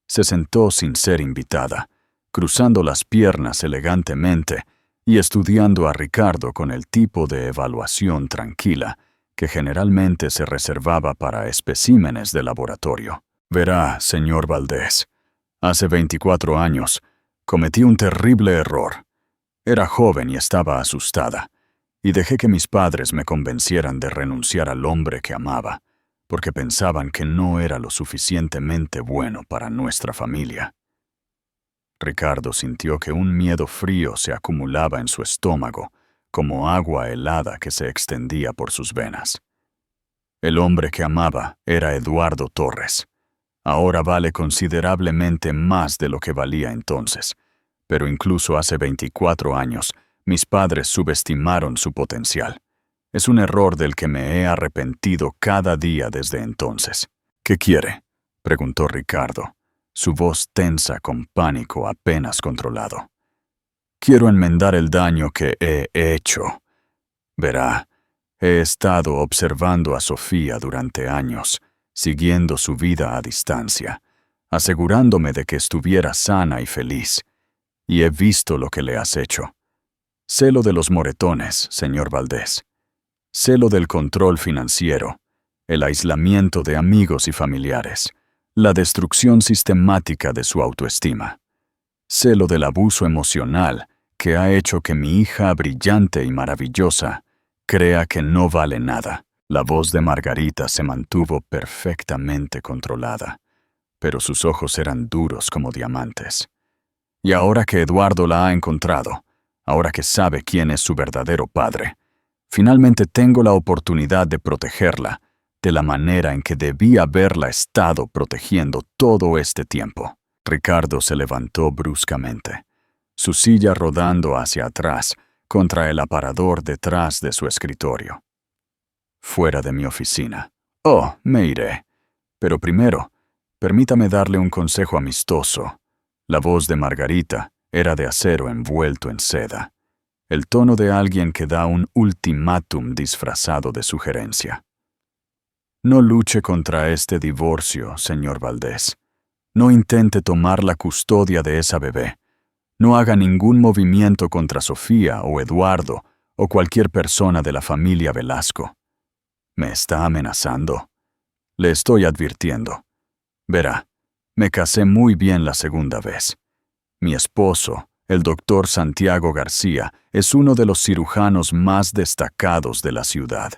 Se sentó sin ser invitada, cruzando las piernas elegantemente y estudiando a Ricardo con el tipo de evaluación tranquila que generalmente se reservaba para especímenes de laboratorio. «Verá, señor Valdés, hace 24 años cometí un terrible error. Era joven y estaba asustada, y dejé que mis padres me convencieran de renunciar al hombre que amaba, porque pensaban que no era lo suficientemente bueno para nuestra familia». Ricardo sintió que un miedo frío se acumulaba en su estómago, como agua helada que se extendía por sus venas. El hombre que amaba era Eduardo Torres. Ahora vale considerablemente más de lo que valía entonces, pero incluso hace 24 años, mis padres subestimaron su potencial. Es un error del que me he arrepentido cada día desde entonces. «¿Qué quiere?», preguntó Ricardo, su voz tensa con pánico apenas controlado. «Quiero enmendar el daño que he hecho. Verá, he estado observando a Sofía durante años, siguiendo su vida a distancia, asegurándome de que estuviera sana y feliz, y he visto lo que le has hecho. Sé lo de los moretones, señor Valdés. Sé lo del control financiero, el aislamiento de amigos y familiares, la destrucción sistemática de su autoestima. Sé lo del abuso emocional que ha hecho que mi hija brillante y maravillosa crea que no vale nada». La voz de Margarita se mantuvo perfectamente controlada, pero sus ojos eran duros como diamantes. «Y ahora que Eduardo la ha encontrado, ahora que sabe quién es su verdadero padre, finalmente tengo la oportunidad de protegerla de la manera en que debí haberla estado protegiendo todo este tiempo». Ricardo se levantó bruscamente, su silla rodando hacia atrás contra el aparador detrás de su escritorio. «Fuera de mi oficina. Oh, me iré. Pero primero, permítame darle un consejo amistoso». La voz de Margarita era de acero envuelto en seda, el tono de alguien que da un ultimátum disfrazado de sugerencia. «No luche contra este divorcio, señor Valdés. No intente tomar la custodia de esa bebé. No haga ningún movimiento contra Sofía o Eduardo o cualquier persona de la familia Velasco. ¿Me está amenazando? Le estoy advirtiendo. Verá, me casé muy bien la segunda vez. Mi esposo El doctor Santiago García es uno de los cirujanos más destacados de la ciudad.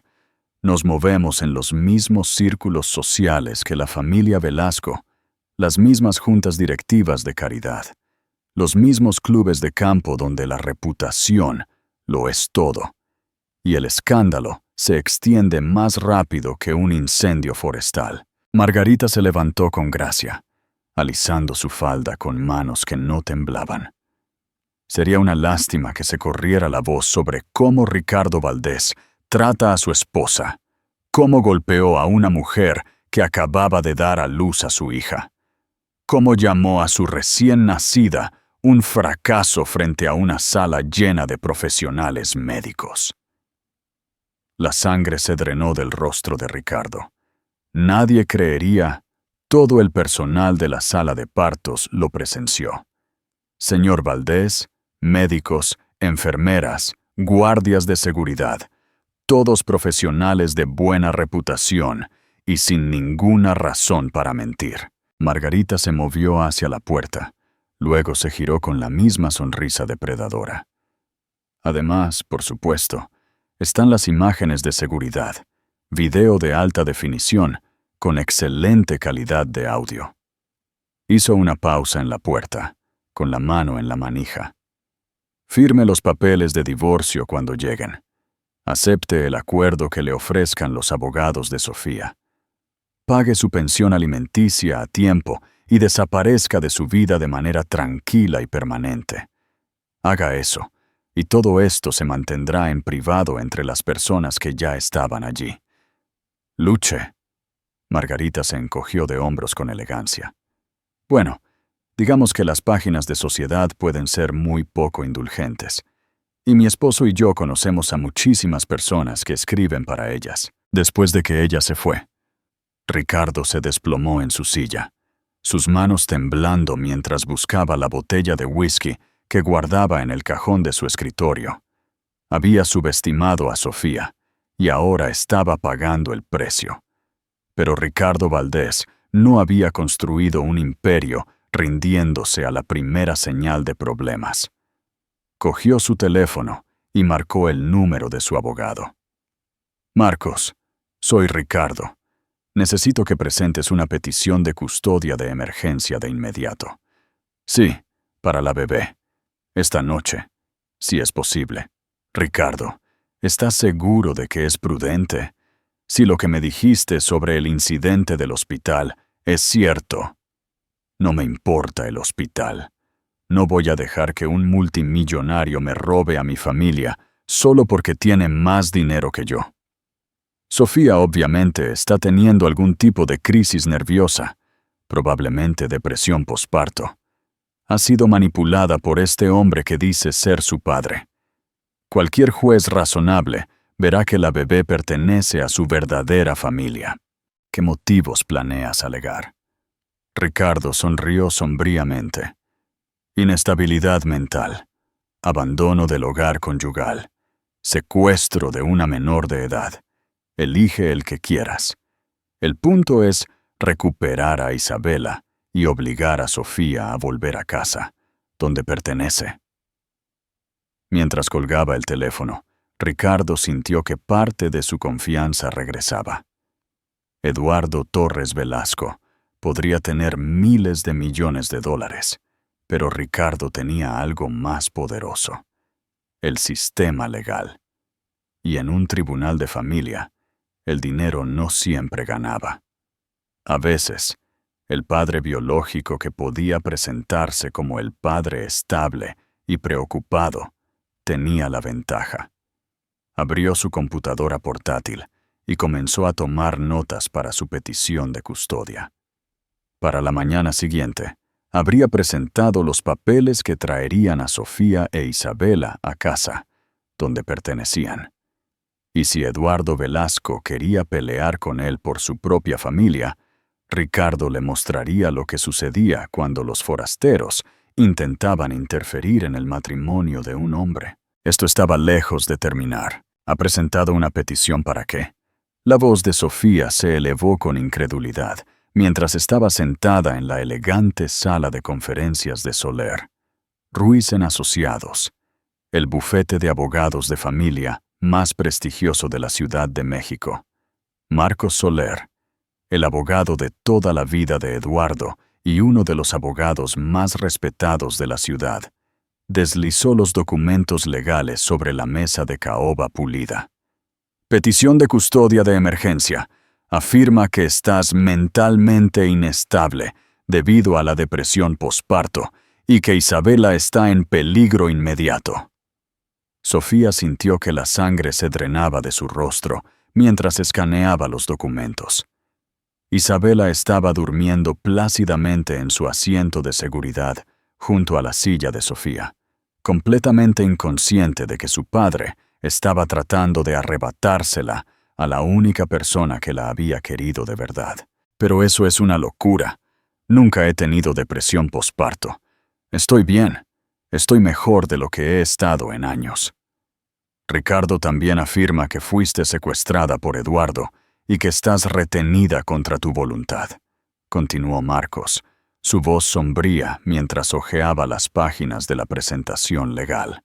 Nos movemos en los mismos círculos sociales que la familia Velasco, las mismas juntas directivas de caridad, los mismos clubes de campo donde la reputación lo es todo, y el escándalo se extiende más rápido que un incendio forestal. Margarita se levantó con gracia, alisando su falda con manos que no temblaban. Sería una lástima que se corriera la voz sobre cómo Ricardo Valdés trata a su esposa, cómo golpeó a una mujer que acababa de dar a luz a su hija, cómo llamó a su recién nacida un fracaso frente a una sala llena de profesionales médicos. La sangre se drenó del rostro de Ricardo. Nadie creería, todo el personal de la sala de partos lo presenció. Señor Valdés, médicos, enfermeras, guardias de seguridad, todos profesionales de buena reputación y sin ninguna razón para mentir. Margarita se movió hacia la puerta, luego se giró con la misma sonrisa depredadora. Además, por supuesto, están las imágenes de seguridad, video de alta definición, con excelente calidad de audio. Hizo una pausa en la puerta, con la mano en la manija. Firme los papeles de divorcio cuando lleguen. Acepte el acuerdo que le ofrezcan los abogados de Sofía. Pague su pensión alimenticia a tiempo y desaparezca de su vida de manera tranquila y permanente. Haga eso, y todo esto se mantendrá en privado entre las personas que ya estaban allí. Luche. Margarita se encogió de hombros con elegancia. Bueno, digamos que las páginas de sociedad pueden ser muy poco indulgentes. Y mi esposo y yo conocemos a muchísimas personas que escriben para ellas. Después de que ella se fue, Ricardo se desplomó en su silla, sus manos temblando mientras buscaba la botella de whisky que guardaba en el cajón de su escritorio. Había subestimado a Sofía y ahora estaba pagando el precio. Pero Ricardo Valdés no había construido un imperio rindiéndose a la primera señal de problemas. Cogió su teléfono y marcó el número de su abogado. Marcos, soy Ricardo. Necesito que presentes una petición de custodia de emergencia de inmediato. Sí, para la bebé. Esta noche, si es posible. Ricardo, ¿estás seguro de que es prudente? Si lo que me dijiste sobre el incidente del hospital es cierto. No me importa el hospital. No voy a dejar que un multimillonario me robe a mi familia solo porque tiene más dinero que yo. Sofía obviamente está teniendo algún tipo de crisis nerviosa, probablemente depresión posparto. Ha sido manipulada por este hombre que dice ser su padre. Cualquier juez razonable verá que la bebé pertenece a su verdadera familia. ¿Qué motivos planeas alegar? Ricardo sonrió sombríamente. Inestabilidad mental, abandono del hogar conyugal, secuestro de una menor de edad. Elige el que quieras. El punto es recuperar a Isabela y obligar a Sofía a volver a casa, donde pertenece. Mientras colgaba el teléfono, Ricardo sintió que parte de su confianza regresaba. Eduardo Torres Velasco podría tener miles de millones de dólares, pero Ricardo tenía algo más poderoso: el sistema legal. Y en un tribunal de familia, el dinero no siempre ganaba. A veces, el padre biológico que podía presentarse como el padre estable y preocupado tenía la ventaja. Abrió su computadora portátil y comenzó a tomar notas para su petición de custodia. Para la mañana siguiente, habría presentado los papeles que traerían a Sofía e Isabela a casa, donde pertenecían. Y si Eduardo Velasco quería pelear con él por su propia familia, Ricardo le mostraría lo que sucedía cuando los forasteros intentaban interferir en el matrimonio de un hombre. Esto estaba lejos de terminar. ¿Ha presentado una petición para qué? La voz de Sofía se elevó con incredulidad mientras estaba sentada en la elegante sala de conferencias de Soler. Ruiz en Asociados, el bufete de abogados de familia más prestigioso de la Ciudad de México. Marcos Soler, el abogado de toda la vida de Eduardo y uno de los abogados más respetados de la ciudad, deslizó los documentos legales sobre la mesa de caoba pulida. Petición de custodia de emergencia. Afirma que estás mentalmente inestable debido a la depresión posparto y que Isabela está en peligro inmediato. Sofía sintió que la sangre se drenaba de su rostro mientras escaneaba los documentos. Isabela estaba durmiendo plácidamente en su asiento de seguridad junto a la silla de Sofía, completamente inconsciente de que su padre estaba tratando de arrebatársela a la única persona que la había querido de verdad. Pero eso es una locura. Nunca he tenido depresión posparto. Estoy bien. Estoy mejor de lo que he estado en años. Ricardo también afirma que fuiste secuestrada por Eduardo y que estás retenida contra tu voluntad, continuó Marcos, su voz sombría mientras hojeaba las páginas de la presentación legal.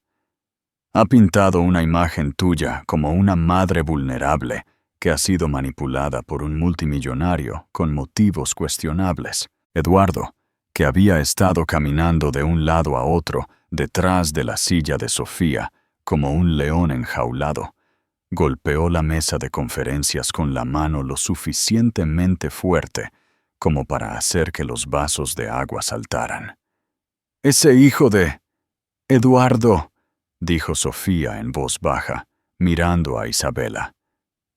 Ha pintado una imagen tuya como una madre vulnerable que ha sido manipulada por un multimillonario con motivos cuestionables. Eduardo, que había estado caminando de un lado a otro detrás de la silla de Sofía como un león enjaulado, golpeó la mesa de conferencias con la mano lo suficientemente fuerte como para hacer que los vasos de agua saltaran. «Ese hijo de... Eduardo», dijo Sofía en voz baja, mirando a Isabela.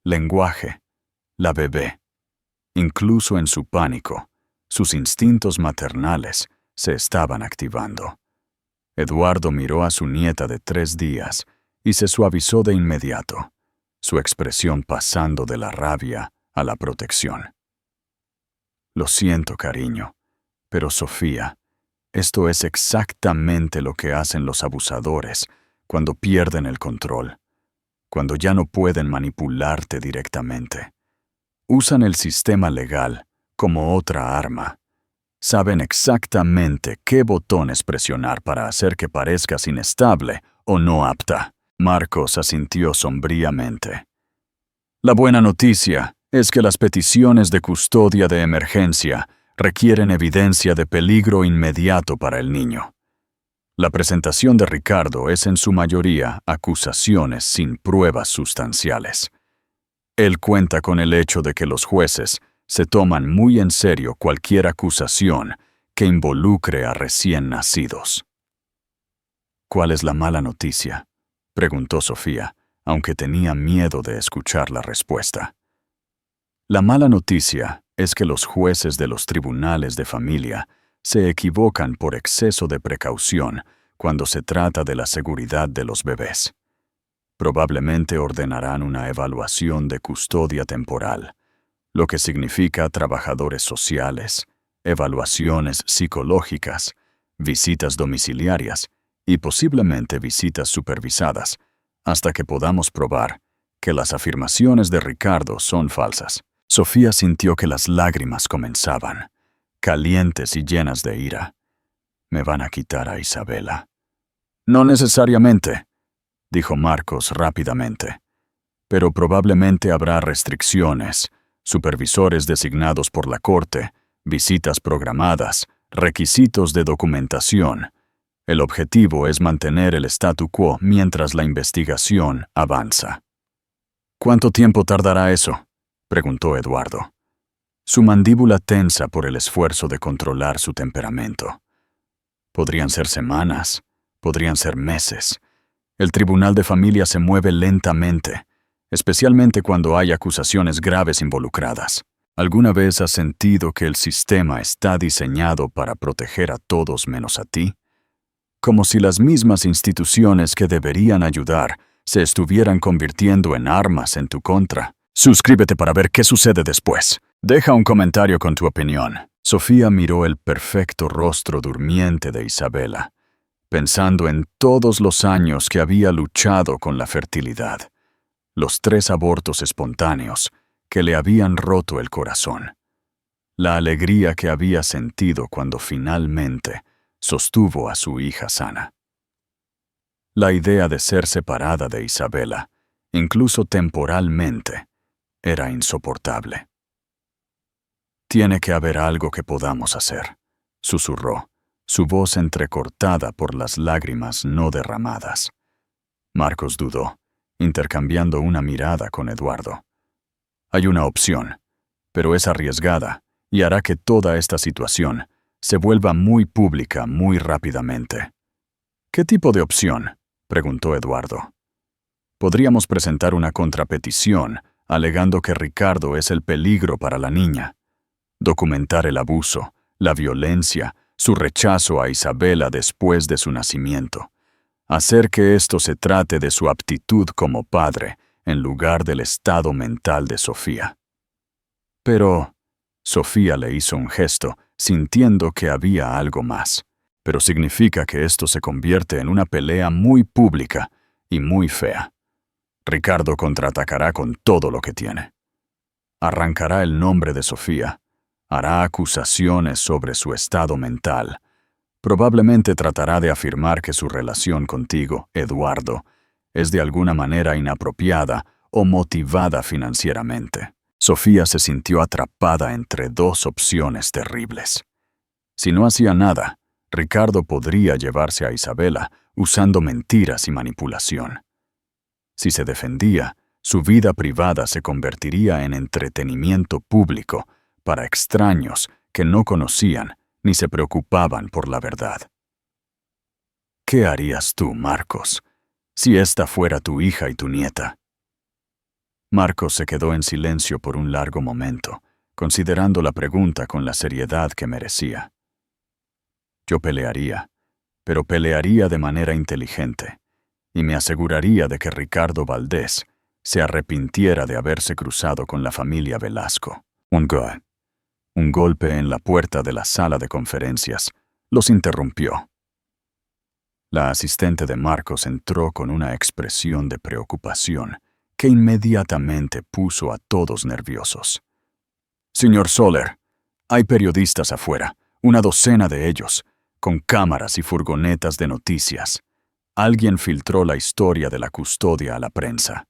Lenguaje, la bebé. Incluso en su pánico, sus instintos maternales se estaban activando. Eduardo miró a su nieta de 3 días y se suavizó de inmediato, su expresión pasando de la rabia a la protección. Lo siento, cariño, pero Sofía, esto es exactamente lo que hacen los abusadores cuando pierden el control, cuando ya no pueden manipularte directamente. Usan el sistema legal como otra arma. Saben exactamente qué botones presionar para hacer que parezcas inestable o no apta. Marcos asintió sombríamente. La buena noticia es que las peticiones de custodia de emergencia requieren evidencia de peligro inmediato para el niño. La presentación de Ricardo es en su mayoría acusaciones sin pruebas sustanciales. Él cuenta con el hecho de que los jueces se toman muy en serio cualquier acusación que involucre a recién nacidos. ¿Cuál es la mala noticia?, preguntó Sofía, aunque tenía miedo de escuchar la respuesta. La mala noticia es que los jueces de los tribunales de familia se equivocan por exceso de precaución cuando se trata de la seguridad de los bebés. Probablemente ordenarán una evaluación de custodia temporal, lo que significa trabajadores sociales, evaluaciones psicológicas, visitas domiciliarias y posiblemente visitas supervisadas, hasta que podamos probar que las afirmaciones de Ricardo son falsas. Sofía sintió que las lágrimas comenzaban, calientes y llenas de ira. Me van a quitar a Isabela. No necesariamente, dijo Marcos rápidamente, pero probablemente habrá restricciones, supervisores designados por la corte, visitas programadas, requisitos de documentación. El objetivo es mantener el statu quo mientras la investigación avanza. ¿Cuánto tiempo tardará eso?, preguntó Eduardo, su mandíbula tensa por el esfuerzo de controlar su temperamento. Podrían ser semanas, podrían ser meses. El tribunal de familia se mueve lentamente, especialmente cuando hay acusaciones graves involucradas. ¿Alguna vez has sentido que el sistema está diseñado para proteger a todos menos a ti? Como si las mismas instituciones que deberían ayudar se estuvieran convirtiendo en armas en tu contra. Suscríbete para ver qué sucede después. Deja un comentario con tu opinión. Sofía miró el perfecto rostro durmiente de Isabela, pensando en todos los años que había luchado con la fertilidad, los 3 abortos espontáneos que le habían roto el corazón, la alegría que había sentido cuando finalmente sostuvo a su hija sana. La idea de ser separada de Isabela, incluso temporalmente, era insoportable. «Tiene que haber algo que podamos hacer», susurró, su voz entrecortada por las lágrimas no derramadas. Marcos dudó, intercambiando una mirada con Eduardo. «Hay una opción, pero es arriesgada y hará que toda esta situación se vuelva muy pública muy rápidamente». «¿Qué tipo de opción?», preguntó Eduardo. «Podríamos presentar una contrapetición alegando que Ricardo es el peligro para la niña. Documentar el abuso, la violencia, su rechazo a Isabela después de su nacimiento. Hacer que esto se trate de su aptitud como padre en lugar del estado mental de Sofía». «Pero…», Sofía le hizo un gesto, sintiendo que había algo más. «Pero significa que esto se convierte en una pelea muy pública y muy fea. Ricardo contraatacará con todo lo que tiene. Arrancará el nombre de Sofía, hará acusaciones sobre su estado mental. Probablemente tratará de afirmar que su relación contigo, Eduardo, es de alguna manera inapropiada o motivada financieramente». Sofía se sintió atrapada entre dos opciones terribles. Si no hacía nada, Ricardo podría llevarse a Isabela usando mentiras y manipulación. Si se defendía, su vida privada se convertiría en entretenimiento público para extraños que no conocían ni se preocupaban por la verdad. «¿Qué harías tú, Marcos, si esta fuera tu hija y tu nieta?». Marcos se quedó en silencio por un largo momento, considerando la pregunta con la seriedad que merecía. «Yo pelearía, pero pelearía de manera inteligente, y me aseguraría de que Ricardo Valdés se arrepintiera de haberse cruzado con la familia Velasco». Un golpe en la puerta de la sala de conferencias los interrumpió. La asistente de Marcos entró con una expresión de preocupación que inmediatamente puso a todos nerviosos. «Señor Soler, hay periodistas afuera, una docena de ellos, con cámaras y furgonetas de noticias. Alguien filtró la historia de la custodia a la prensa».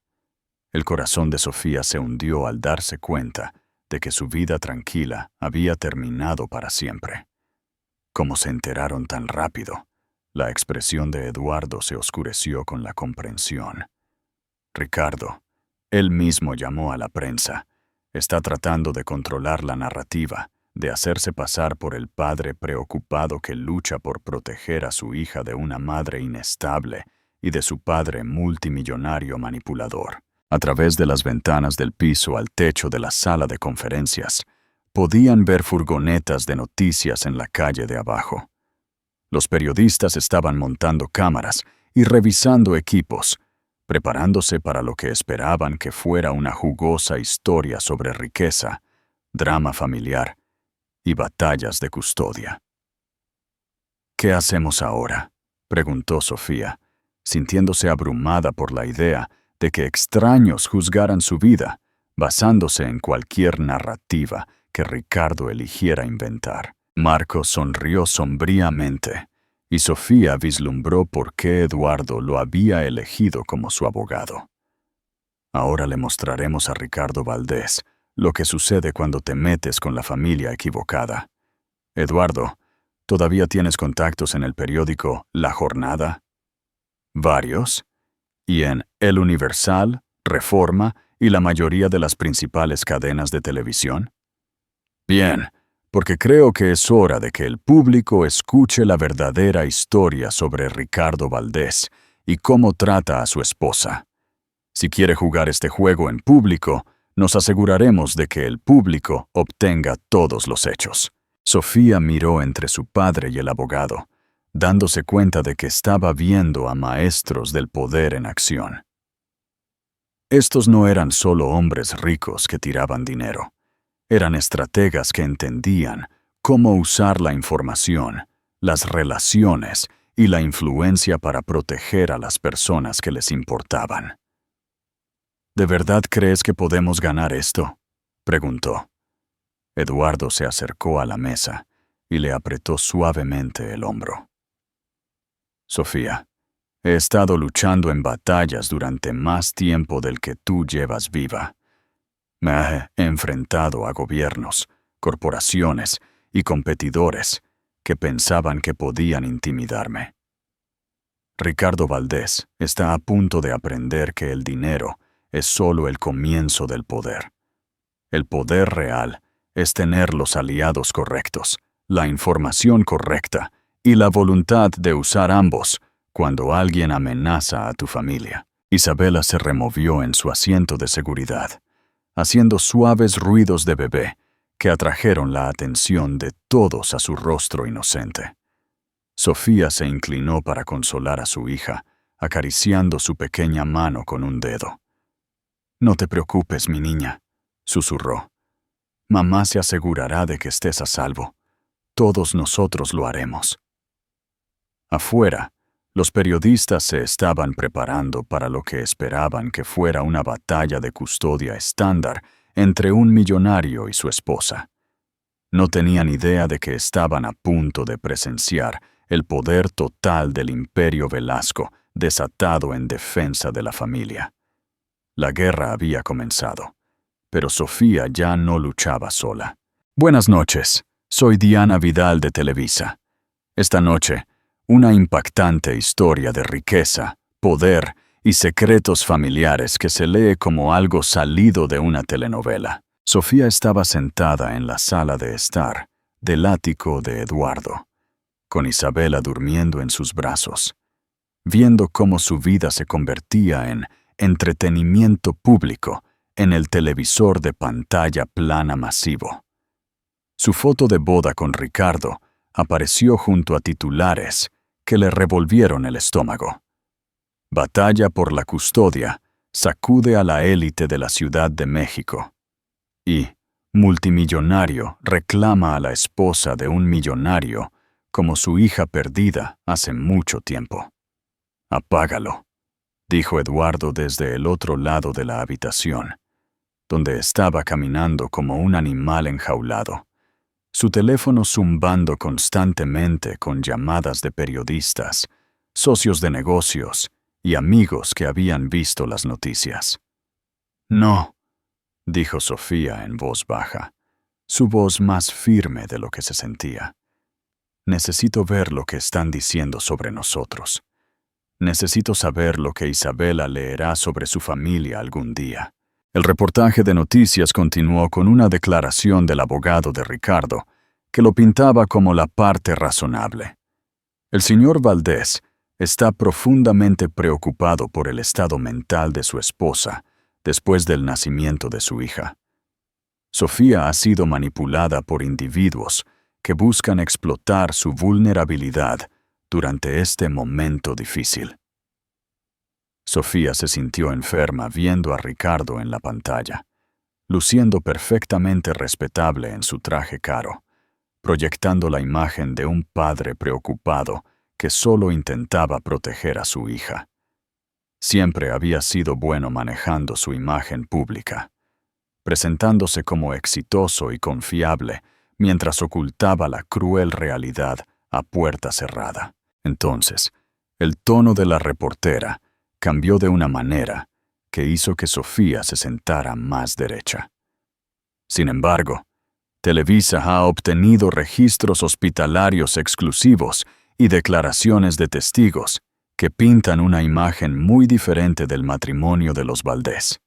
El corazón de Sofía se hundió al darse cuenta de que su vida tranquila había terminado para siempre. ¿Cómo se enteraron tan rápido? La expresión de Eduardo se oscureció con la comprensión. «Ricardo, él mismo llamó a la prensa. Está tratando de controlar la narrativa, de hacerse pasar por el padre preocupado que lucha por proteger a su hija de una madre inestable y de su padre multimillonario manipulador». A través de las ventanas del piso al techo de la sala de conferencias, podían ver furgonetas de noticias en la calle de abajo. Los periodistas estaban montando cámaras y revisando equipos, preparándose para lo que esperaban que fuera una jugosa historia sobre riqueza, drama familiar y batallas de custodia. «¿Qué hacemos ahora?», preguntó Sofía, sintiéndose abrumada por la idea de que extraños juzgaran su vida, basándose en cualquier narrativa que Ricardo eligiera inventar. Marcos sonrió sombríamente, y Sofía vislumbró por qué Eduardo lo había elegido como su abogado. «Ahora le mostraremos a Ricardo Valdés lo que sucede cuando te metes con la familia equivocada. Eduardo, ¿todavía tienes contactos en el periódico La Jornada?». «Varios. Y en El Universal, Reforma y la mayoría de las principales cadenas de televisión». «Bien, porque creo que es hora de que el público escuche la verdadera historia sobre Ricardo Valdés y cómo trata a su esposa. Si quiere jugar este juego en público, nos aseguraremos de que el público obtenga todos los hechos». Sofía miró entre su padre y el abogado, dándose cuenta de que estaba viendo a maestros del poder en acción. Estos no eran solo hombres ricos que tiraban dinero. Eran estrategas que entendían cómo usar la información, las relaciones y la influencia para proteger a las personas que les importaban. «¿De verdad crees que podemos ganar esto?», preguntó. Eduardo se acercó a la mesa, y le apretó suavemente el hombro. Sofía, he estado luchando en batallas durante más tiempo del que tú llevas viva. Me he enfrentado a gobiernos, corporaciones y competidores que pensaban que podían intimidarme. Ricardo Valdés está a punto de aprender que el dinero es solo el comienzo del poder. El poder real es tener los aliados correctos, la información correcta y la voluntad de usar ambos cuando alguien amenaza a tu familia. Isabela se removió en su asiento de seguridad, haciendo suaves ruidos de bebé que atrajeron la atención de todos a su rostro inocente. Sofía se inclinó para consolar a su hija, acariciando su pequeña mano con un dedo. «No te preocupes, mi niña», susurró. «Mamá se asegurará de que estés a salvo. Todos nosotros lo haremos». Afuera, los periodistas se estaban preparando para lo que esperaban que fuera una batalla de custodia estándar entre un millonario y su esposa. No tenían idea de que estaban a punto de presenciar el poder total del Imperio Velasco desatado en defensa de la familia. La guerra había comenzado, pero Sofía ya no luchaba sola. «Buenas noches, soy Diana Vidal de Televisa. Esta noche, una impactante historia de riqueza, poder y secretos familiares que se lee como algo salido de una telenovela». Sofía estaba sentada en la sala de estar del ático de Eduardo, con Isabela durmiendo en sus brazos, viendo cómo su vida se convertía en entretenimiento público en el televisor de pantalla plana masivo. Su foto de boda con Ricardo apareció junto a titulares que le revolvieron el estómago. «Batalla por la custodia sacude a la élite de la Ciudad de México». Y «Multimillonario reclama a la esposa de un millonario como su hija perdida hace mucho tiempo». «Apágalo», dijo Eduardo desde el otro lado de la habitación, donde estaba caminando como un animal enjaulado, su teléfono zumbando constantemente con llamadas de periodistas, socios de negocios y amigos que habían visto las noticias. «No», dijo Sofía en voz baja, su voz más firme de lo que se sentía. «Necesito ver lo que están diciendo sobre nosotros. Necesito saber lo que Isabela leerá sobre su familia algún día». El reportaje de noticias continuó con una declaración del abogado de Ricardo, que lo pintaba como la parte razonable. El señor Valdés está profundamente preocupado por el estado mental de su esposa después del nacimiento de su hija. Sofía ha sido manipulada por individuos que buscan explotar su vulnerabilidad durante este momento difícil. Sofía se sintió enferma viendo a Ricardo en la pantalla, luciendo perfectamente respetable en su traje caro, proyectando la imagen de un padre preocupado que solo intentaba proteger a su hija. Siempre había sido bueno manejando su imagen pública, presentándose como exitoso y confiable mientras ocultaba la cruel realidad a puerta cerrada. Entonces, el tono de la reportera cambió de una manera que hizo que Sofía se sentara más derecha. Sin embargo, Televisa ha obtenido registros hospitalarios exclusivos y declaraciones de testigos que pintan una imagen muy diferente del matrimonio de los Valdés.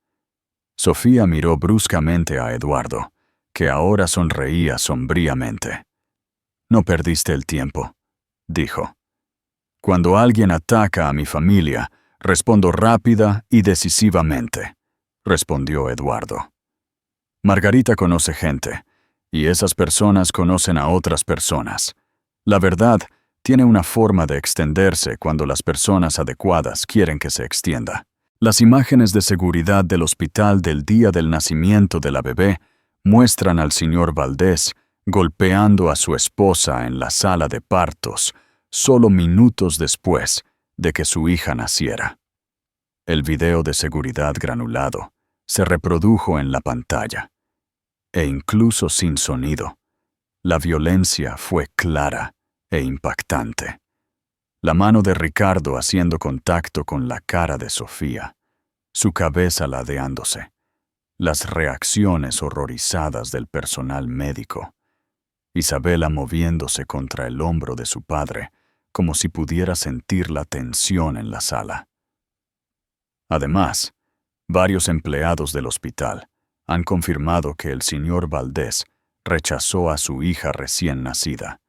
Sofía miró bruscamente a Eduardo, que ahora sonreía sombríamente. «No perdiste el tiempo», dijo. «Cuando alguien ataca a mi familia, respondo rápida y decisivamente», respondió Eduardo. «Margarita conoce gente, y esas personas conocen a otras personas. La verdad tiene una forma de extenderse cuando las personas adecuadas quieren que se extienda. Las imágenes de seguridad del hospital del día del nacimiento de la bebé muestran al señor Valdés golpeando a su esposa en la sala de partos solo minutos después de que su hija naciera. El video de seguridad granulado se reprodujo en la pantalla, e incluso sin sonido, La violencia fue clara e impactante. La mano de Ricardo haciendo contacto con la cara de Sofía, su cabeza ladeándose, las reacciones horrorizadas del personal médico, Isabela moviéndose contra el hombro de su padre, como si pudiera sentir la tensión en la sala. Además, varios empleados del hospital han confirmado que el señor Valdés rechazó a su hija recién nacida,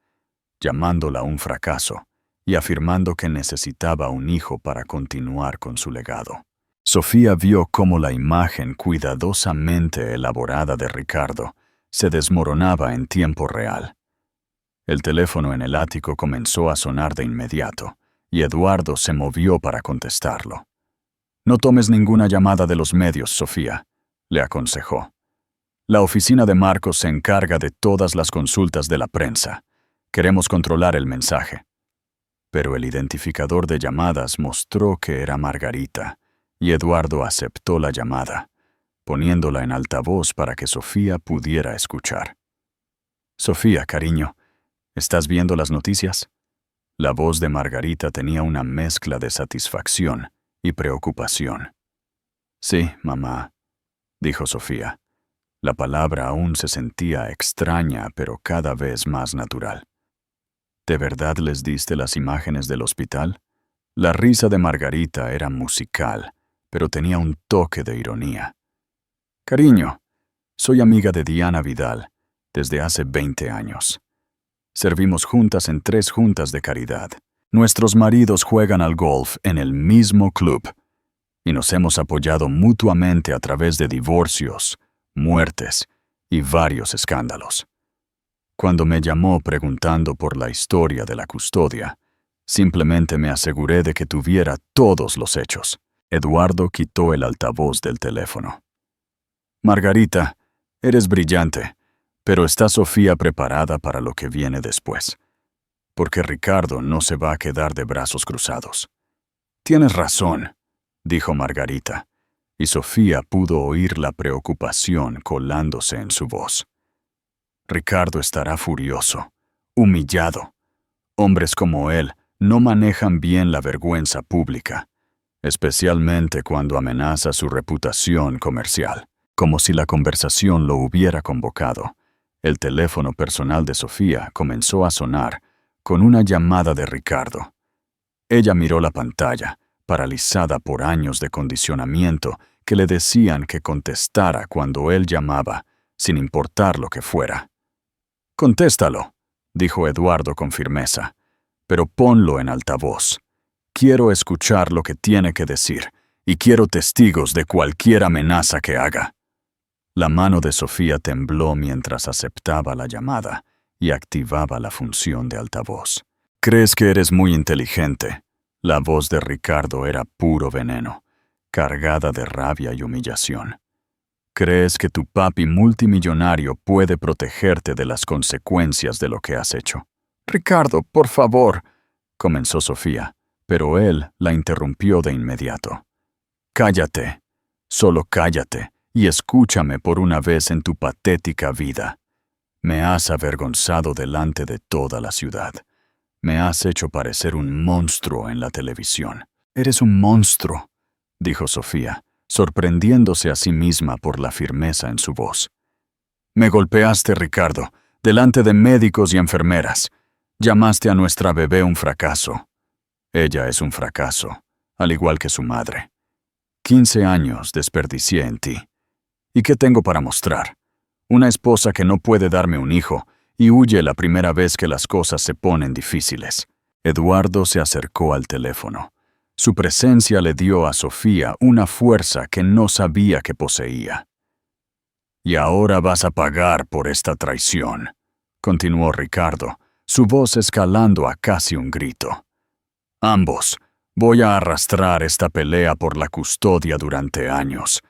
llamándola un fracaso y afirmando que necesitaba un hijo para continuar con su legado. Sofía vio cómo la imagen cuidadosamente elaborada de Ricardo se desmoronaba en tiempo real. El teléfono en el ático comenzó a sonar de inmediato, y Eduardo se movió para contestarlo. «No tomes ninguna llamada de los medios, Sofía», le aconsejó. «La oficina de Marcos se encarga de todas las consultas de la prensa. Queremos controlar el mensaje». Pero el identificador de llamadas mostró que era Margarita, y Eduardo aceptó la llamada, poniéndola en altavoz para que Sofía pudiera escuchar. «Sofía, cariño, ¿estás viendo las noticias?». La voz de Margarita tenía una mezcla de satisfacción y preocupación. «Sí, mamá», dijo Sofía. La palabra aún se sentía extraña, pero cada vez más natural. «¿De verdad les diste las imágenes del hospital?». La risa de Margarita era musical, pero tenía un toque de ironía. «Cariño, soy amiga de Diana Vidal desde hace 20 años. Servimos juntas en 3 juntas de caridad. Nuestros maridos juegan al golf en el mismo club y nos hemos apoyado mutuamente a través de divorcios, muertes y varios escándalos. Cuando me llamó preguntando por la historia de la custodia, simplemente me aseguré de que tuviera todos los hechos». Eduardo quitó el altavoz del teléfono. «Margarita, eres brillante, pero ¿está Sofía preparada para lo que viene después? Porque Ricardo no se va a quedar de brazos cruzados». «Tienes razón», dijo Margarita, y Sofía pudo oír la preocupación colándose en su voz. «Ricardo estará furioso, humillado. Hombres como él no manejan bien la vergüenza pública, especialmente cuando amenaza su reputación comercial». Como si la conversación lo hubiera convocado, el teléfono personal de Sofía comenzó a sonar con una llamada de Ricardo. Ella miró la pantalla, paralizada por años de condicionamiento que le decían que contestara cuando él llamaba, sin importar lo que fuera. «Contéstalo», dijo Eduardo con firmeza, «pero ponlo en altavoz. Quiero escuchar lo que tiene que decir y quiero testigos de cualquier amenaza que haga». La mano de Sofía tembló mientras aceptaba la llamada y activaba la función de altavoz. «Crees que eres muy inteligente». La voz de Ricardo era puro veneno, cargada de rabia y humillación. «¿Crees que tu papi multimillonario puede protegerte de las consecuencias de lo que has hecho?». «Ricardo, por favor», comenzó Sofía, pero él la interrumpió de inmediato. «Cállate, solo cállate, y escúchame por una vez en tu patética vida. Me has avergonzado delante de toda la ciudad. Me has hecho parecer un monstruo en la televisión». «Eres un monstruo», dijo Sofía, sorprendiéndose a sí misma por la firmeza en su voz. «Me golpeaste, Ricardo, delante de médicos y enfermeras. Llamaste a nuestra bebé un fracaso. Ella es un fracaso, al igual que su madre. 15 años desperdicié en ti. ¿Y qué tengo para mostrar? Una esposa que no puede darme un hijo y huye la primera vez que las cosas se ponen difíciles». Eduardo se acercó al teléfono. Su presencia le dio a Sofía una fuerza que no sabía que poseía. «Y ahora vas a pagar por esta traición», continuó Ricardo, su voz escalando a casi un grito. «Ambos, voy a arrastrar esta pelea por la custodia durante años.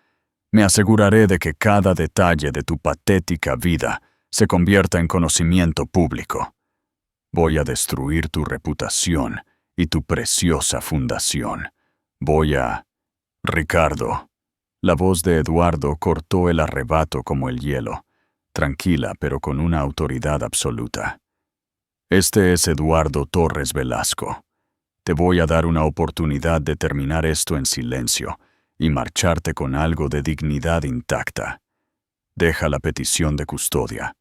Me aseguraré de que cada detalle de tu patética vida se convierta en conocimiento público. Voy a destruir tu reputación y tu preciosa fundación. Voy a...». «Ricardo». La voz de Eduardo cortó el arrebato como el hielo. tranquila pero con una autoridad absoluta. Este es Eduardo Torres Velasco. Te voy a dar una oportunidad de terminar esto en silencio y marcharte con algo de dignidad intacta. Deja la petición de custodia.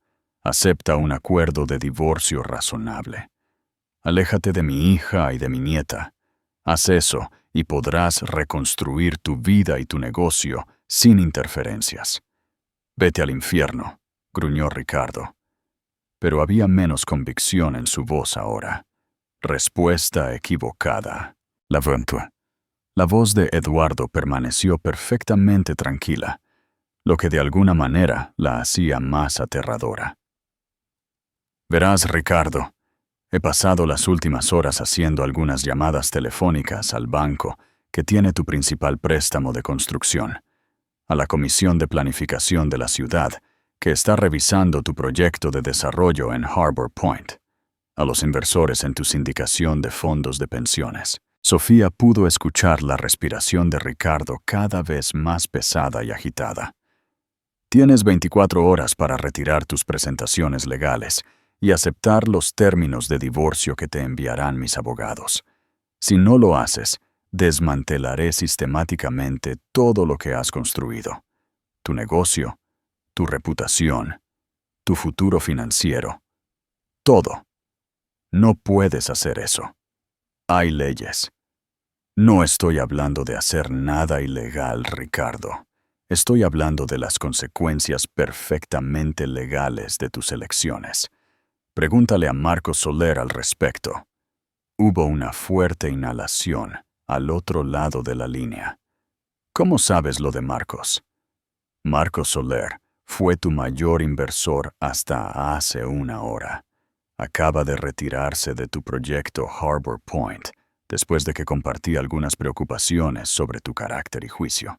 Acepta un acuerdo de divorcio razonable. Aléjate de mi hija y de mi nieta. Haz eso y podrás reconstruir tu vida y tu negocio sin interferencias. Vete al infierno, gruñó Ricardo. Pero había menos convicción en su voz ahora. Respuesta equivocada. La voz de Eduardo permaneció perfectamente tranquila, lo que de alguna manera la hacía más aterradora. Verás, Ricardo, he pasado las últimas horas haciendo algunas llamadas telefónicas al banco que tiene tu principal préstamo de construcción, a la Comisión de Planificación de la ciudad, que está revisando tu proyecto de desarrollo en Harbor Point, a los inversores en tu sindicación de fondos de pensiones. Sofía pudo escuchar la respiración de Ricardo cada vez más pesada y agitada. Tienes 24 horas para retirar tus presentaciones legales y aceptar los términos de divorcio que te enviarán mis abogados. Si no lo haces, desmantelaré sistemáticamente todo lo que has construido. Tu negocio, tu reputación, tu futuro financiero. Todo. No puedes hacer eso. Hay leyes. No estoy hablando de hacer nada ilegal, Ricardo. Estoy hablando de las consecuencias perfectamente legales de tus elecciones. Pregúntale a Marcos Soler al respecto. Hubo una fuerte inhalación al otro lado de la línea. ¿Cómo sabes lo de Marcos? Marcos Soler fue tu mayor inversor hasta hace una hora. Acaba de retirarse de tu proyecto Harbor Point después de que compartí algunas preocupaciones sobre tu carácter y juicio.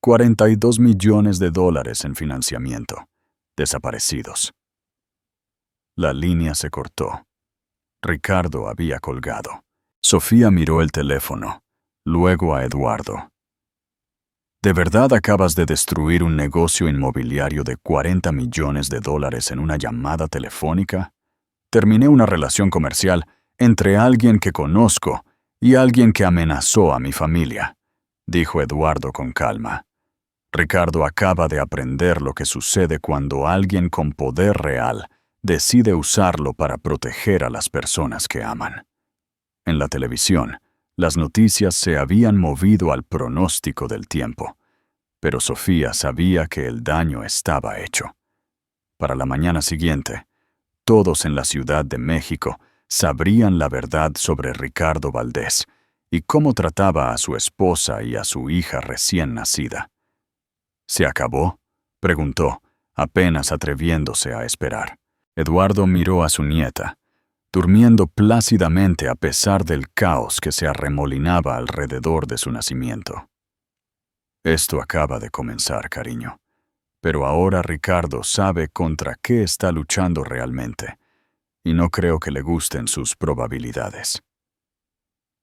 $42 millones en financiamiento, desaparecidos. La línea se cortó. Ricardo había colgado. Sofía miró el teléfono, luego a Eduardo. ¿De verdad acabas de destruir un negocio inmobiliario de $40 millones en una llamada telefónica? Terminé una relación comercial entre alguien que conozco y alguien que amenazó a mi familia, dijo Eduardo con calma. Ricardo acaba de aprender lo que sucede cuando alguien con poder real decide usarlo para proteger a las personas que aman. En la televisión, las noticias se habían movido al pronóstico del tiempo, pero Sofía sabía que el daño estaba hecho. Para la mañana siguiente, todos en la Ciudad de México sabrían la verdad sobre Ricardo Valdés y cómo trataba a su esposa y a su hija recién nacida. ¿Se acabó?, preguntó, apenas atreviéndose a esperar. Eduardo miró a su nieta, durmiendo plácidamente a pesar del caos que se arremolinaba alrededor de su nacimiento. Esto acaba de comenzar, cariño. Pero ahora Ricardo sabe contra qué está luchando realmente, y no creo que le gusten sus probabilidades.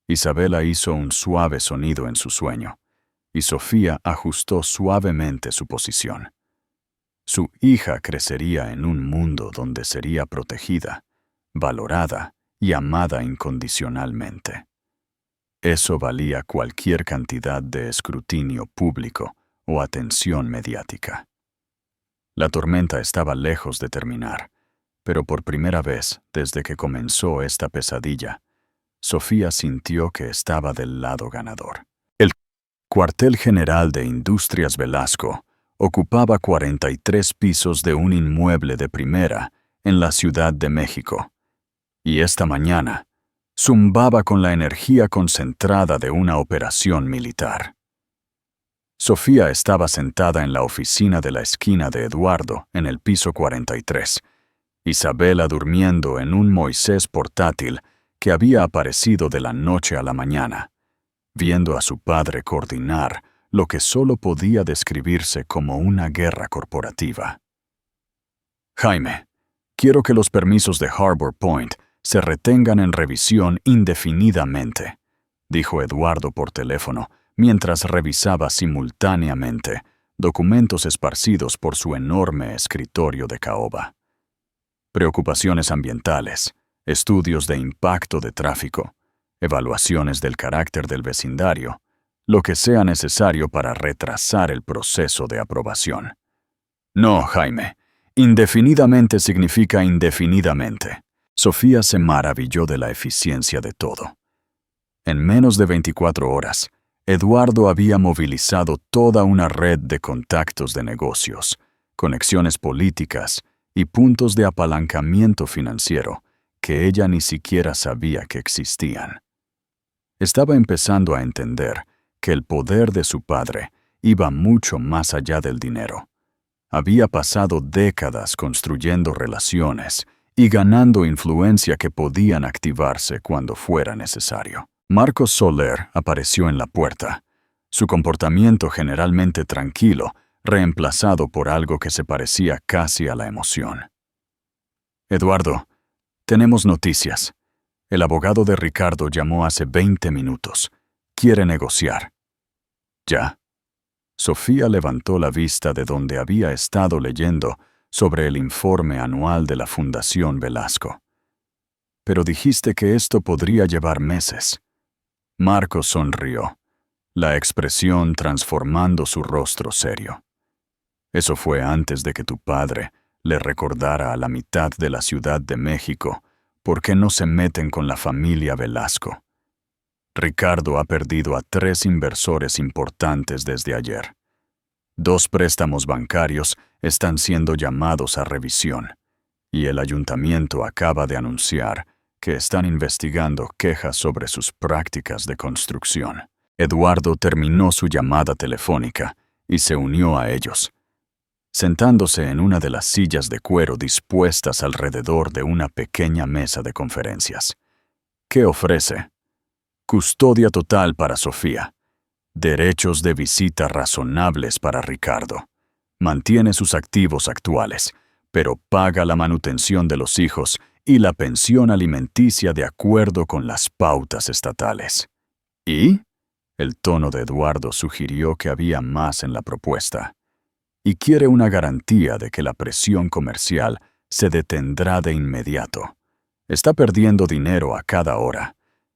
Isabela hizo un suave sonido en su sueño, y Sofía ajustó suavemente su posición. Su hija crecería en un mundo donde sería protegida, valorada y amada incondicionalmente. Eso valía cualquier cantidad de escrutinio público o atención mediática. La tormenta estaba lejos de terminar, pero por primera vez desde que comenzó esta pesadilla, Sofía sintió que estaba del lado ganador. El cuartel general de Industrias Velasco ocupaba 43 pisos de un inmueble de primera en la Ciudad de México, y esta mañana zumbaba con la energía concentrada de una operación militar. Sofía estaba sentada en la oficina de la esquina de Eduardo en el piso 43, Isabela durmiendo en un Moisés portátil que había aparecido de la noche a la mañana, viendo a su padre coordinar lo que solo podía describirse como una guerra corporativa. Jaime, quiero que los permisos de Harbor Point se retengan en revisión indefinidamente, dijo Eduardo por teléfono, mientras revisaba simultáneamente documentos esparcidos por su enorme escritorio de caoba. Preocupaciones ambientales, estudios de impacto de tráfico, evaluaciones del carácter del vecindario, lo que sea necesario para retrasar el proceso de aprobación. No, Jaime, indefinidamente significa indefinidamente. Sofía se maravilló de la eficiencia de todo. En menos de 24 horas, Eduardo había movilizado toda una red de contactos de negocios, conexiones políticas y puntos de apalancamiento financiero que ella ni siquiera sabía que existían. Estaba empezando a entender que el poder de su padre iba mucho más allá del dinero. Había pasado décadas construyendo relaciones y ganando influencia que podían activarse cuando fuera necesario. Marcos Soler apareció en la puerta, su comportamiento generalmente tranquilo, reemplazado por algo que se parecía casi a la emoción. Eduardo, tenemos noticias. El abogado de Ricardo llamó hace 20 minutos. Quiere negociar. ¿Ya? Sofía levantó la vista de donde había estado leyendo sobre el informe anual de la Fundación Velasco. Pero dijiste que esto podría llevar meses. Marcos sonrió, la expresión transformando su rostro serio. Eso fue antes de que tu padre le recordara a la mitad de la Ciudad de México por qué no se meten con la familia Velasco. Ricardo ha perdido a 3 inversores importantes desde ayer. 2 préstamos bancarios están siendo llamados a revisión, y el ayuntamiento acaba de anunciar que están investigando quejas sobre sus prácticas de construcción. Eduardo terminó su llamada telefónica y se unió a ellos, sentándose en una de las sillas de cuero dispuestas alrededor de una pequeña mesa de conferencias. ¿Qué ofrece? Custodia total para Sofía. Derechos de visita razonables para Ricardo. Mantiene sus activos actuales, pero paga la manutención de los hijos y la pensión alimenticia de acuerdo con las pautas estatales. ¿Y? El tono de Eduardo sugirió que había más en la propuesta. Y quiere una garantía de que la presión comercial se detendrá de inmediato. Está perdiendo dinero a cada hora,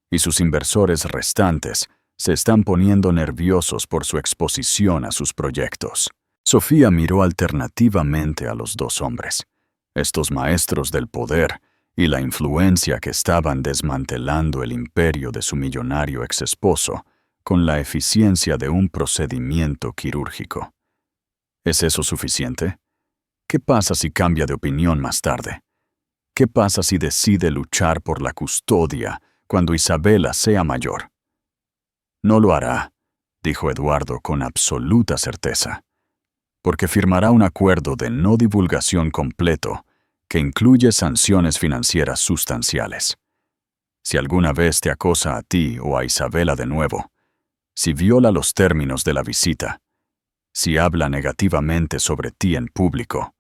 y sus inversores restantes se están poniendo nerviosos por su exposición a sus proyectos. Sofía miró alternativamente a los 2 hombres, estos maestros del poder y la influencia que estaban desmantelando el imperio de su millonario exesposo con la eficiencia de un procedimiento quirúrgico. ¿Es eso suficiente? ¿Qué pasa si cambia de opinión más tarde? ¿Qué pasa si decide luchar por la custodia cuando Isabela sea mayor? No lo hará, dijo Eduardo con absoluta certeza, porque firmará un acuerdo de no divulgación completo que incluye sanciones financieras sustanciales. Si alguna vez te acosa a ti o a Isabela de nuevo, si viola los términos de la visita, si habla negativamente sobre ti en público,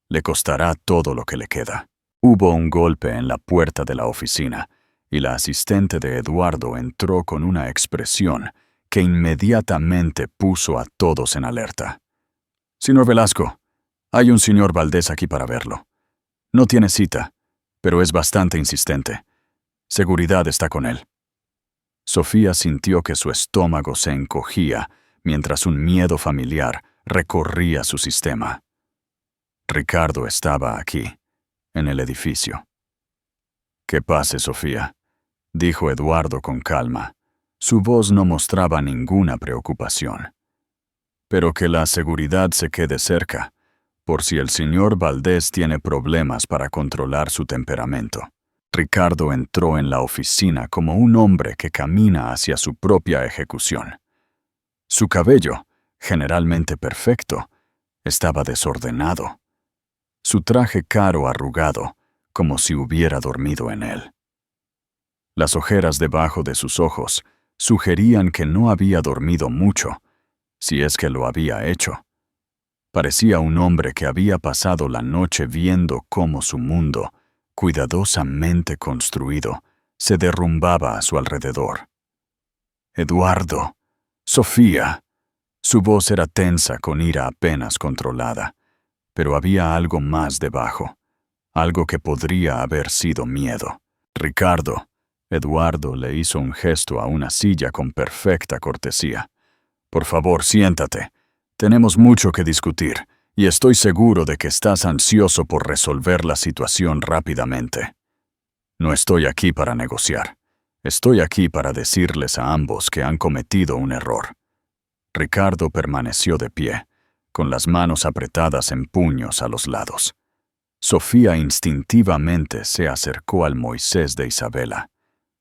le costará todo lo que le queda. Hubo un golpe en la puerta de la oficina y la asistente de Eduardo entró con una expresión que inmediatamente puso a todos en alerta. Señor Velasco, hay un señor Valdés aquí para verlo. No tiene cita, pero es bastante insistente. Seguridad está con él. Sofía sintió que su estómago se encogía mientras un miedo familiar recorría su sistema. Ricardo estaba aquí, en el edificio. «Que pase, Sofía», dijo Eduardo con calma. Su voz no mostraba ninguna preocupación. «Pero que la seguridad se quede cerca, por si el señor Valdés tiene problemas para controlar su temperamento». Ricardo entró en la oficina como un hombre que camina hacia su propia ejecución. Su cabello, generalmente perfecto, estaba desordenado. Su traje caro arrugado, como si hubiera dormido en él. Las ojeras debajo de sus ojos sugerían que no había dormido mucho, si es que lo había hecho. Parecía un hombre que había pasado la noche viendo cómo su mundo, cuidadosamente construido, se derrumbaba a su alrededor. «Eduardo, Sofía», Su voz era tensa con ira apenas controlada, pero había algo más debajo, algo que podría haber sido miedo. Ricardo. Eduardo le hizo un gesto a una silla con perfecta cortesía. Por favor, siéntate. Tenemos mucho que discutir, y estoy seguro de que estás ansioso por resolver la situación rápidamente. No estoy aquí para negociar. Estoy aquí para decirles a ambos que han cometido un error. Ricardo permaneció de pie, con las manos apretadas en puños a los lados. Sofía instintivamente se acercó al Moisés de Isabela.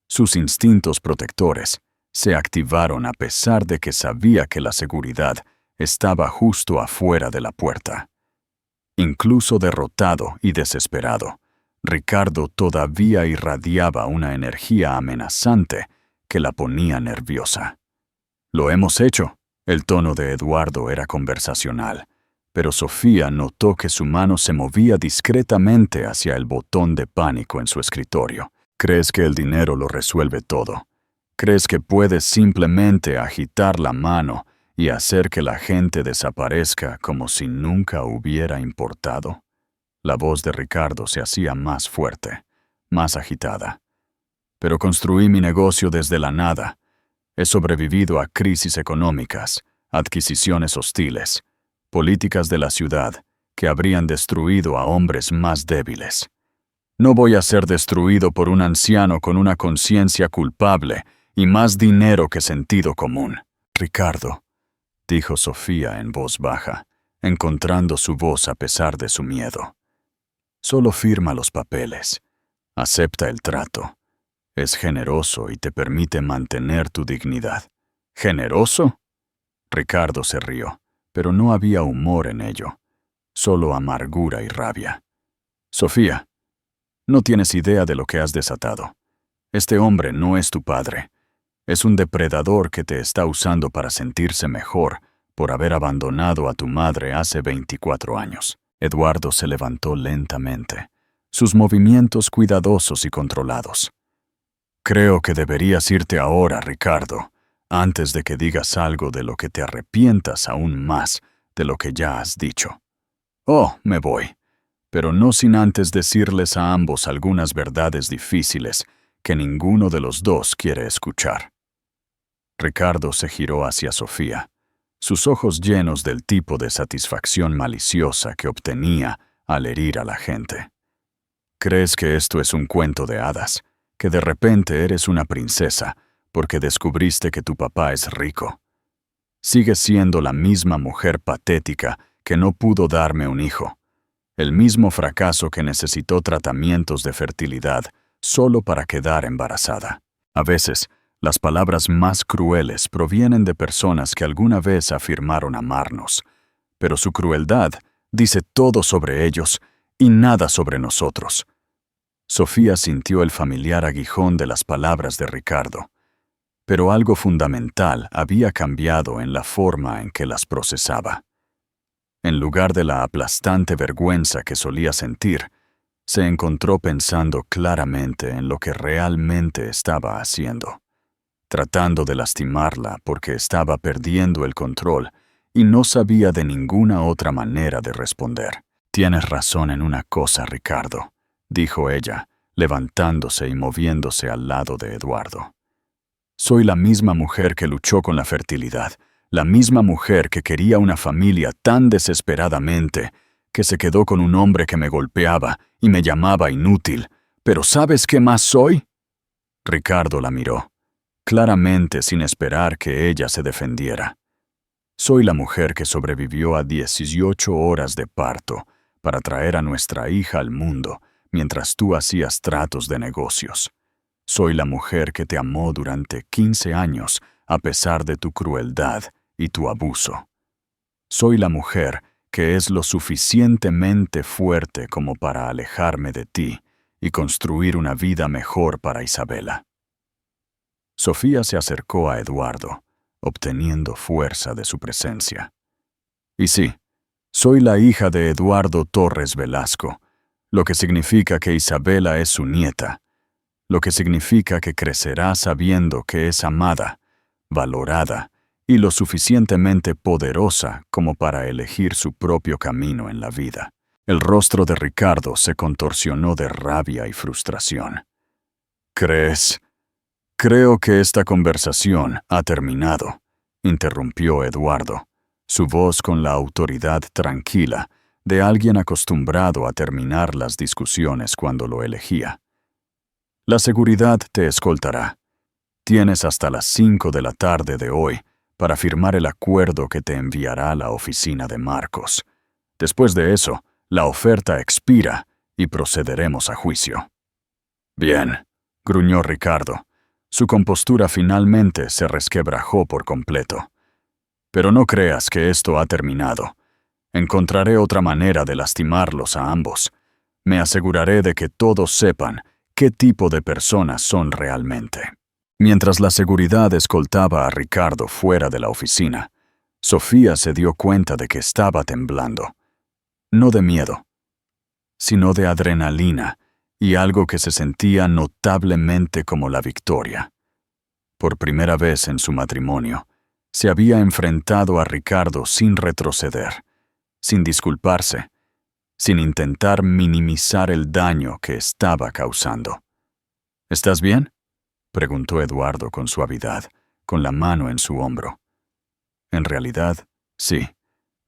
Sus instintos protectores se activaron a pesar de que sabía que la seguridad estaba justo afuera de la puerta. Incluso derrotado y desesperado, Ricardo todavía irradiaba una energía amenazante que la ponía nerviosa. «Lo hemos hecho». El tono de Eduardo era conversacional, pero Sofía notó que su mano se movía discretamente hacia el botón de pánico en su escritorio. «¿Crees que el dinero lo resuelve todo? ¿Crees que puedes simplemente agitar la mano y hacer que la gente desaparezca como si nunca hubiera importado?» La voz de Ricardo se hacía más fuerte, más agitada. «Pero construí mi negocio desde la nada. He sobrevivido a crisis económicas, adquisiciones hostiles, políticas de la ciudad que habrían destruido a hombres más débiles. No voy a ser destruido por un anciano con una conciencia culpable y más dinero que sentido común». «Ricardo», dijo Sofía en voz baja, encontrando su voz a pesar de su miedo. «Solo firma los papeles. Acepta el trato. Es generoso y te permite mantener tu dignidad». «¿Generoso?». Ricardo se rió, pero no había humor en ello, solo amargura y rabia. «Sofía, no tienes idea de lo que has desatado. Este hombre no es tu padre. Es un depredador que te está usando para sentirse mejor por haber abandonado a tu madre hace 24 años». Eduardo se levantó lentamente, sus movimientos cuidadosos y controlados. «Creo que deberías irte ahora, Ricardo, antes de que digas algo de lo que te arrepientas aún más de lo que ya has dicho». «Oh, me voy, pero no sin antes decirles a ambos algunas verdades difíciles que ninguno de los dos quiere escuchar». Ricardo se giró hacia Sofía, sus ojos llenos del tipo de satisfacción maliciosa que obtenía al herir a la gente. «¿Crees que esto es un cuento de hadas? Que de repente eres una princesa porque descubriste que tu papá es rico? Sigues siendo la misma mujer patética que no pudo darme un hijo, el mismo fracaso que necesitó tratamientos de fertilidad solo para quedar embarazada. A veces, las palabras más crueles provienen de personas que alguna vez afirmaron amarnos, pero su crueldad dice todo sobre ellos y nada sobre nosotros». Sofía sintió el familiar aguijón de las palabras de Ricardo, pero algo fundamental había cambiado en la forma en que las procesaba. En lugar de la aplastante vergüenza que solía sentir, se encontró pensando claramente en lo que realmente estaba haciendo, tratando de lastimarla porque estaba perdiendo el control y no sabía de ninguna otra manera de responder. «Tienes razón en una cosa, Ricardo», dijo ella, levantándose y moviéndose al lado de Eduardo. «Soy la misma mujer que luchó con la fertilidad, la misma mujer que quería una familia tan desesperadamente que se quedó con un hombre que me golpeaba y me llamaba inútil. Pero ¿sabes qué más soy?». Ricardo la miró, claramente sin esperar que ella se defendiera. «Soy la mujer que sobrevivió a 18 horas de parto para traer a nuestra hija al mundo mientras tú hacías tratos de negocios. Soy la mujer que te amó durante 15 años a pesar de tu crueldad y tu abuso. Soy la mujer que es lo suficientemente fuerte como para alejarme de ti y construir una vida mejor para Isabela». Sofía se acercó a Eduardo, obteniendo fuerza de su presencia. «Y sí, soy la hija de Eduardo Torres Velasco, lo que significa que Isabela es su nieta, lo que significa que crecerá sabiendo que es amada, valorada y lo suficientemente poderosa como para elegir su propio camino en la vida. El rostro de Ricardo se contorsionó de rabia y frustración. Creo que esta conversación ha terminado, interrumpió Eduardo, su voz con la autoridad tranquila de alguien acostumbrado a terminar las discusiones cuando lo elegía. La seguridad te escoltará. Tienes hasta las 5 de la tarde de hoy para firmar el acuerdo que te enviará a la oficina de Marcos. Después de eso, la oferta expira y procederemos a juicio. Bien, gruñó Ricardo. Su compostura finalmente se resquebrajó por completo. Pero no creas que esto ha terminado. Encontraré otra manera de lastimarlos a ambos. Me aseguraré de que todos sepan qué tipo de personas son realmente. Mientras la seguridad escoltaba a Ricardo fuera de la oficina, Sofía se dio cuenta de que estaba temblando. No de miedo, sino de adrenalina y algo que se sentía notablemente como la victoria. Por primera vez en su matrimonio, se había enfrentado a Ricardo sin retroceder, sin disculparse, sin intentar minimizar el daño que estaba causando. ¿Estás bien?, preguntó Eduardo con suavidad, con la mano en su hombro. En realidad, sí,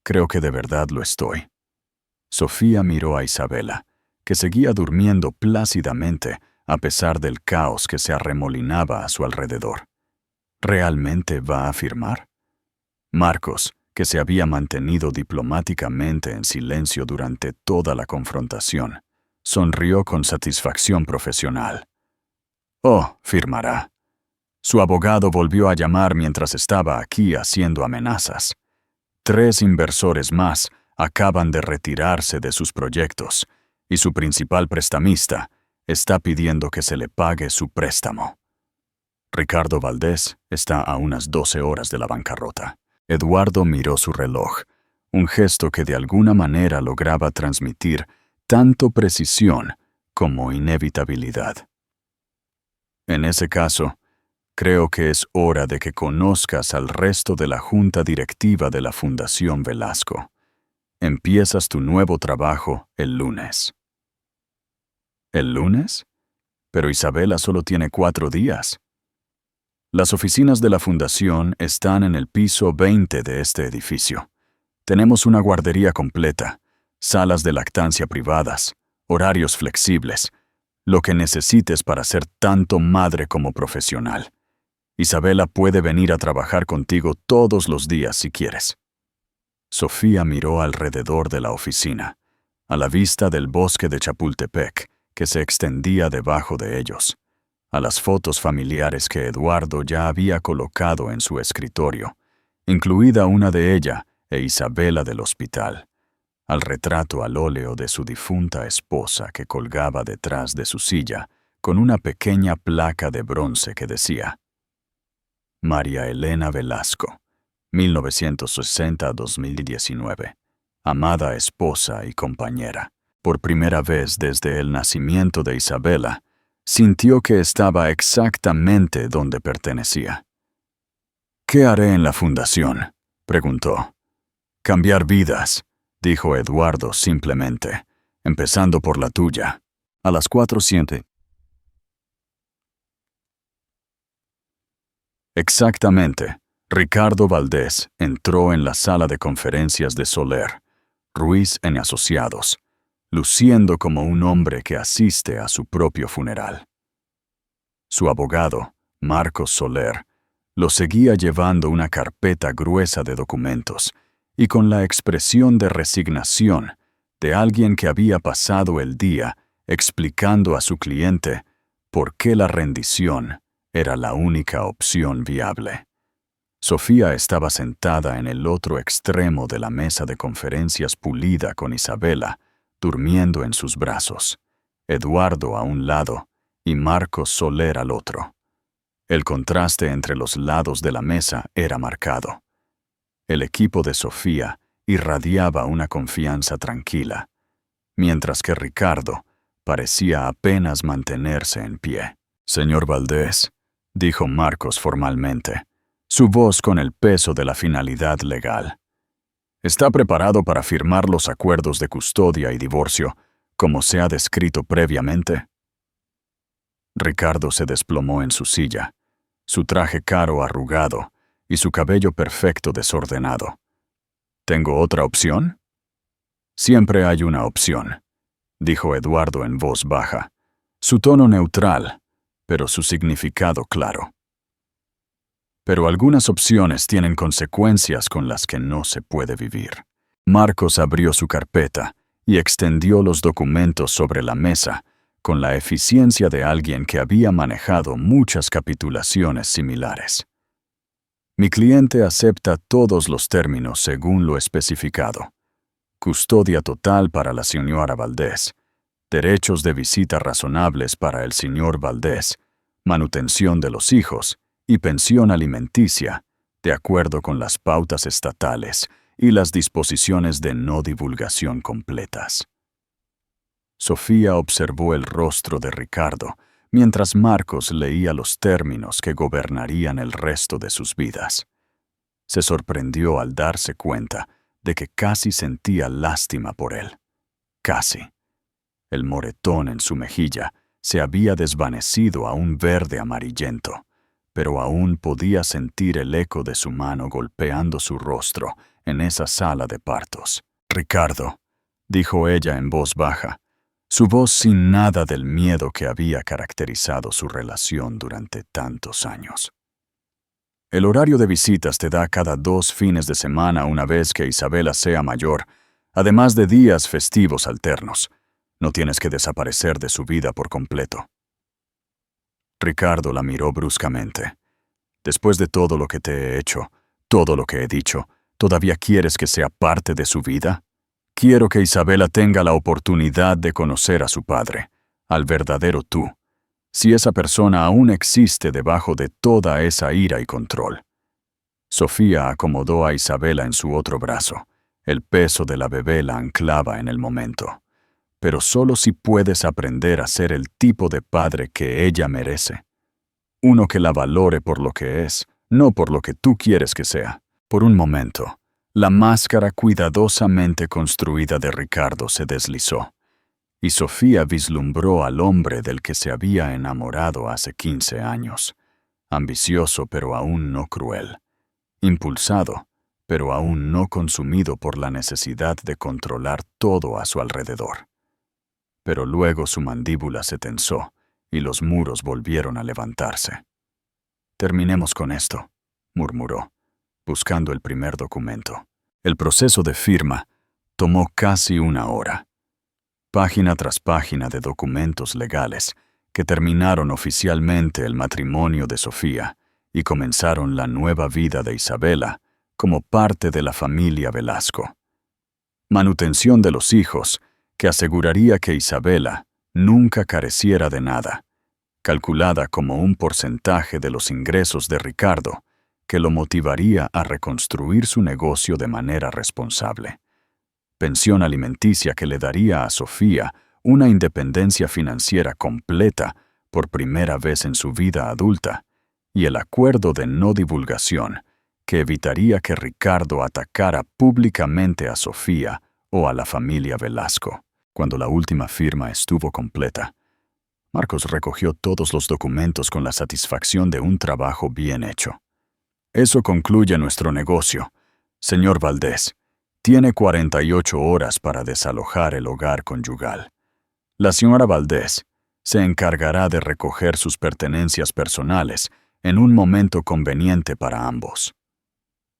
creo que de verdad lo estoy. Sofía miró a Isabela, que seguía durmiendo plácidamente a pesar del caos que se arremolinaba a su alrededor. ¿Realmente va a firmar? Marcos, que se había mantenido diplomáticamente en silencio durante toda la confrontación, sonrió con satisfacción profesional. Oh, firmará. Su abogado volvió a llamar mientras estaba aquí haciendo amenazas. 3 inversores más acaban de retirarse de sus proyectos y su principal prestamista está pidiendo que se le pague su préstamo. Ricardo Valdés está a unas 12 horas de la bancarrota. Eduardo miró su reloj, un gesto que de alguna manera lograba transmitir tanto precisión como inevitabilidad. En ese caso, creo que es hora de que conozcas al resto de la junta directiva de la Fundación Velasco. Empiezas tu nuevo trabajo el lunes. ¿El lunes? Pero Isabela solo tiene 4 días. Las oficinas de la Fundación están en el piso 20 de este edificio. Tenemos una guardería completa, salas de lactancia privadas, horarios flexibles, lo que necesites para ser tanto madre como profesional. Isabela puede venir a trabajar contigo todos los días si quieres. Sofía miró alrededor de la oficina, a la vista del bosque de Chapultepec, que se extendía debajo de ellos, a las fotos familiares que Eduardo ya había colocado en su escritorio, incluida una de ella e Isabela del hospital, al retrato al óleo de su difunta esposa que colgaba detrás de su silla con una pequeña placa de bronce que decía: María Elena Velasco, 1960-2019. Amada esposa y compañera. Por primera vez desde el nacimiento de Isabela, sintió que estaba exactamente donde pertenecía. ¿Qué haré en la fundación?, preguntó. Cambiar vidas, dijo Eduardo simplemente, empezando por la tuya. A las 4:07. Exactamente. Ricardo Valdés entró en la sala de conferencias de Soler, Ruiz & Asociados, luciendo como un hombre que asiste a su propio funeral. Su abogado, Marcos Soler, lo seguía llevando una carpeta gruesa de documentos y con la expresión de resignación de alguien que había pasado el día explicando a su cliente por qué la rendición era la única opción viable. Sofía estaba sentada en el otro extremo de la mesa de conferencias pulida con Isabela, durmiendo en sus brazos, Eduardo a un lado y Marcos Soler al otro. El contraste entre los lados de la mesa era marcado. El equipo de Sofía irradiaba una confianza tranquila, mientras que Ricardo parecía apenas mantenerse en pie. Señor Valdés, dijo Marcos formalmente, su voz con el peso de la finalidad legal. ¿Está preparado para firmar los acuerdos de custodia y divorcio, como se ha descrito previamente? Ricardo se desplomó en su silla, su traje caro arrugado y su cabello perfecto desordenado. ¿Tengo otra opción? Siempre hay una opción, dijo Eduardo en voz baja, su tono neutral, pero su significado claro. Pero algunas opciones tienen consecuencias con las que no se puede vivir. Marcos abrió su carpeta y extendió los documentos sobre la mesa, con la eficiencia de alguien que había manejado muchas capitulaciones similares. Mi cliente acepta todos los términos según lo especificado. Custodia total para la señora Valdés, derechos de visita razonables para el señor Valdés, manutención de los hijos y pensión alimenticia, de acuerdo con las pautas estatales y las disposiciones de no divulgación completas. Sofía observó el rostro de Ricardo, mientras Marcos leía los términos que gobernarían el resto de sus vidas. Se sorprendió al darse cuenta de que casi sentía lástima por él. Casi. El moretón en su mejilla se había desvanecido a un verde amarillento, pero aún podía sentir el eco de su mano golpeando su rostro en esa sala de partos. «Ricardo», dijo ella en voz baja, su voz sin nada del miedo que había caracterizado su relación durante tantos años. «El horario de visitas te da cada 2 fines de semana una vez que Isabela sea mayor, además de días festivos alternos. No tienes que desaparecer de su vida por completo». Ricardo la miró bruscamente. «Después de todo lo que te he hecho, todo lo que he dicho, ¿todavía quieres que sea parte de su vida? Quiero que Isabela tenga la oportunidad de conocer a su padre, al verdadero tú, si esa persona aún existe debajo de toda esa ira y control». Sofía acomodó a Isabela en su otro brazo. El peso de la bebé la anclaba en el momento. «Pero solo si puedes aprender a ser el tipo de padre que ella merece. Uno que la valore por lo que es, no por lo que tú quieres que sea». Por un momento, la máscara cuidadosamente construida de Ricardo se deslizó, y Sofía vislumbró al hombre del que se había enamorado hace 15 años, ambicioso pero aún no cruel, impulsado, pero aún no consumido por la necesidad de controlar todo a su alrededor. Pero luego su mandíbula se tensó y los muros volvieron a levantarse. «Terminemos con esto», murmuró, buscando el primer documento. El proceso de firma tomó casi 1 hora. Página tras página de documentos legales que terminaron oficialmente el matrimonio de Sofía y comenzaron la nueva vida de Isabela como parte de la familia Velasco. Manutención de los hijos, que aseguraría que Isabela nunca careciera de nada, calculada como un porcentaje de los ingresos de Ricardo, que lo motivaría a reconstruir su negocio de manera responsable. Pensión alimenticia que le daría a Sofía una independencia financiera completa por primera vez en su vida adulta, y el acuerdo de no divulgación, que evitaría que Ricardo atacara públicamente a Sofía o a la familia Velasco. Cuando la última firma estuvo completa, Marcos recogió todos los documentos con la satisfacción de un trabajo bien hecho. «Eso concluye nuestro negocio. Señor Valdés, tiene 48 horas para desalojar el hogar conyugal. La señora Valdés se encargará de recoger sus pertenencias personales en un momento conveniente para ambos».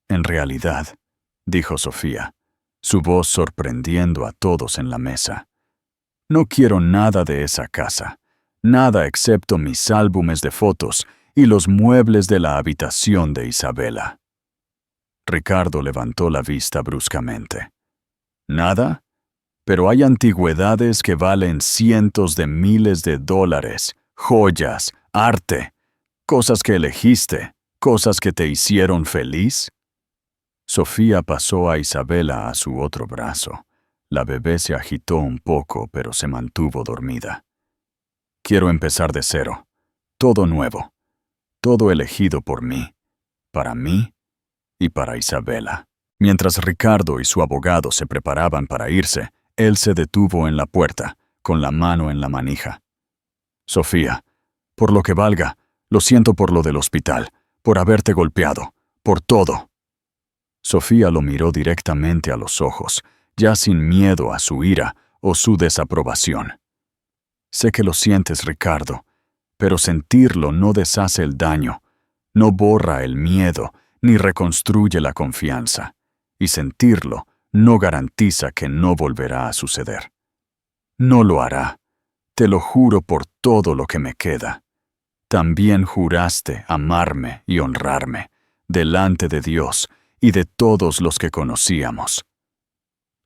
«En realidad», dijo Sofía, su voz sorprendiendo a todos en la mesa, «no quiero nada de esa casa, nada excepto mis álbumes de fotos y los muebles de la habitación de Isabela». Ricardo levantó la vista bruscamente. «¿Nada? Pero hay antigüedades que valen cientos de miles de dólares, joyas, arte, cosas que elegiste, cosas que te hicieron feliz». Sofía pasó a Isabela a su otro brazo. La bebé se agitó un poco, pero se mantuvo dormida. «Quiero empezar de cero, todo nuevo, todo elegido por mí, para mí y para Isabela. Mientras Ricardo y su abogado se preparaban para irse, él se detuvo en la puerta, con la mano en la manija. Sofía, por lo que valga, lo siento por lo del hospital, por haberte golpeado, por todo. Sofía lo miró directamente a los ojos, ya sin miedo a su ira o su desaprobación. Sé que lo sientes, Ricardo, pero sentirlo no deshace el daño, no borra el miedo, ni reconstruye la confianza, y sentirlo no garantiza que no volverá a suceder. No lo hará, te lo juro por todo lo que me queda. También juraste amarme y honrarme, delante de Dios y de todos los que conocíamos.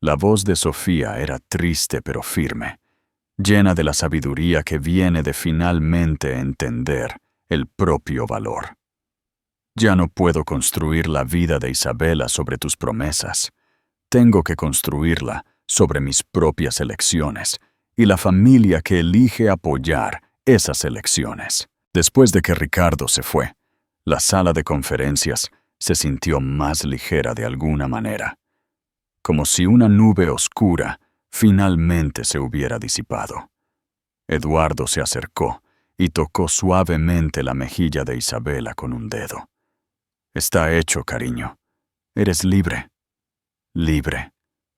La voz de Sofía era triste pero firme, llena de la sabiduría que viene de finalmente entender el propio valor. Ya no puedo construir la vida de Isabela sobre tus promesas. Tengo que construirla sobre mis propias elecciones y la familia que elige apoyar esas elecciones. Después de que Ricardo se fue, la sala de conferencias se sintió más ligera de alguna manera, como si una nube oscura finalmente se hubiera disipado. Eduardo se acercó y tocó suavemente la mejilla de Isabela con un dedo. Está hecho, cariño. Eres libre. Libre.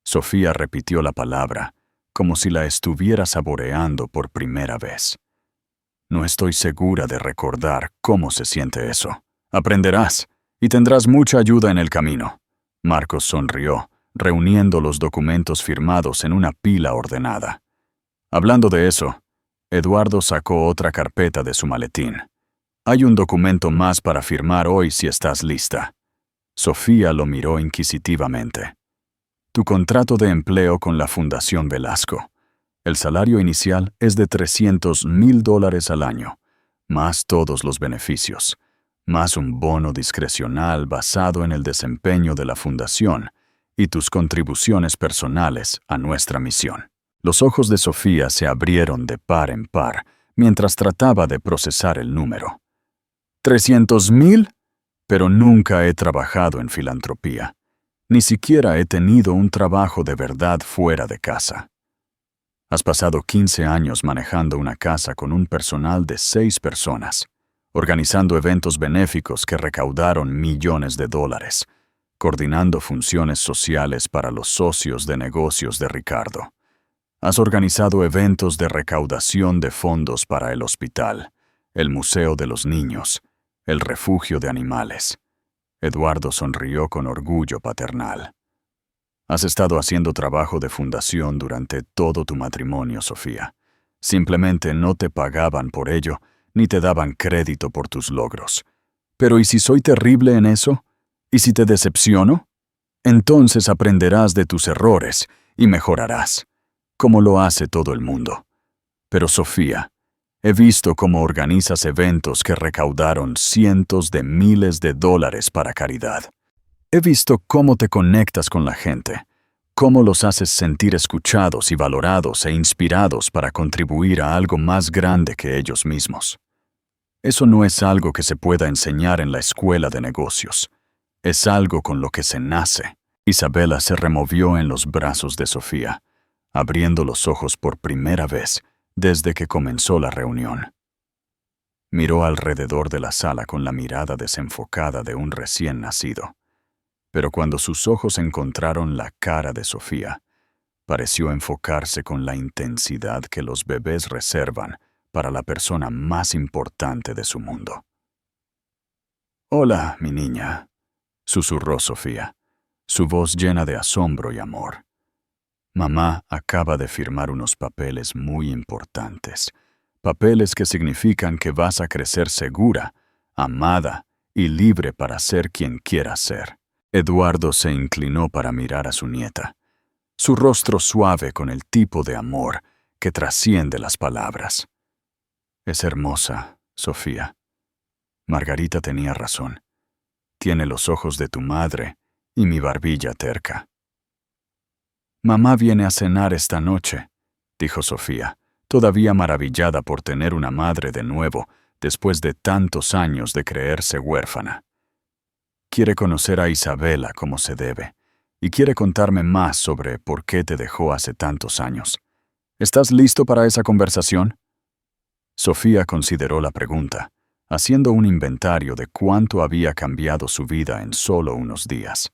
Sofía repitió la palabra, como si la estuviera saboreando por primera vez. No estoy segura de recordar cómo se siente eso. Aprenderás, y tendrás mucha ayuda en el camino. Marcos sonrió, reuniendo los documentos firmados en una pila ordenada. Hablando de eso, Eduardo sacó otra carpeta de su maletín. Hay un documento más para firmar hoy si estás lista. Sofía lo miró inquisitivamente. Tu contrato de empleo con la Fundación Velasco. El salario inicial es de $300,000 al año, más todos los beneficios, más un bono discrecional basado en el desempeño de la fundación y tus contribuciones personales a nuestra misión. Los ojos de Sofía se abrieron de par en par mientras trataba de procesar el número. ¿300,000? Pero nunca he trabajado en filantropía. Ni siquiera he tenido un trabajo de verdad fuera de casa. Has pasado 15 años manejando una casa con un personal de 6 personas, organizando eventos benéficos que recaudaron millones de dólares, coordinando funciones sociales para los socios de negocios de Ricardo. Has organizado eventos de recaudación de fondos para el hospital, el Museo de los Niños, el refugio de animales. Eduardo sonrió con orgullo paternal. Has estado haciendo trabajo de fundación durante todo tu matrimonio, Sofía. Simplemente no te pagaban por ello, ni te daban crédito por tus logros. Pero ¿y si soy terrible en eso? ¿Y si te decepciono? Entonces aprenderás de tus errores y mejorarás, como lo hace todo el mundo. Pero Sofía, he visto cómo organizas eventos que recaudaron cientos de miles de dólares para caridad. He visto cómo te conectas con la gente, cómo los haces sentir escuchados y valorados e inspirados para contribuir a algo más grande que ellos mismos. Eso no es algo que se pueda enseñar en la escuela de negocios. Es algo con lo que se nace. Isabela se removió en los brazos de Sofía, abriendo los ojos por primera vez desde que comenzó la reunión. Miró alrededor de la sala con la mirada desenfocada de un recién nacido. Pero cuando sus ojos encontraron la cara de Sofía, pareció enfocarse con la intensidad que los bebés reservan para la persona más importante de su mundo. «Hola, mi niña», susurró Sofía, su voz llena de asombro y amor. «Mamá acaba de firmar unos papeles muy importantes, papeles que significan que vas a crecer segura, amada y libre para ser quien quieras ser». Eduardo se inclinó para mirar a su nieta, su rostro suave con el tipo de amor que trasciende las palabras. «Es hermosa, Sofía. Margarita tenía razón. Tiene los ojos de tu madre y mi barbilla terca». «Mamá viene a cenar esta noche», dijo Sofía, todavía maravillada por tener una madre de nuevo después de tantos años de creerse huérfana. Quiere conocer a Isabela como se debe, y quiere contarme más sobre por qué te dejó hace tantos años. ¿Estás listo para esa conversación? Sofía consideró la pregunta, haciendo un inventario de cuánto había cambiado su vida en solo unos días.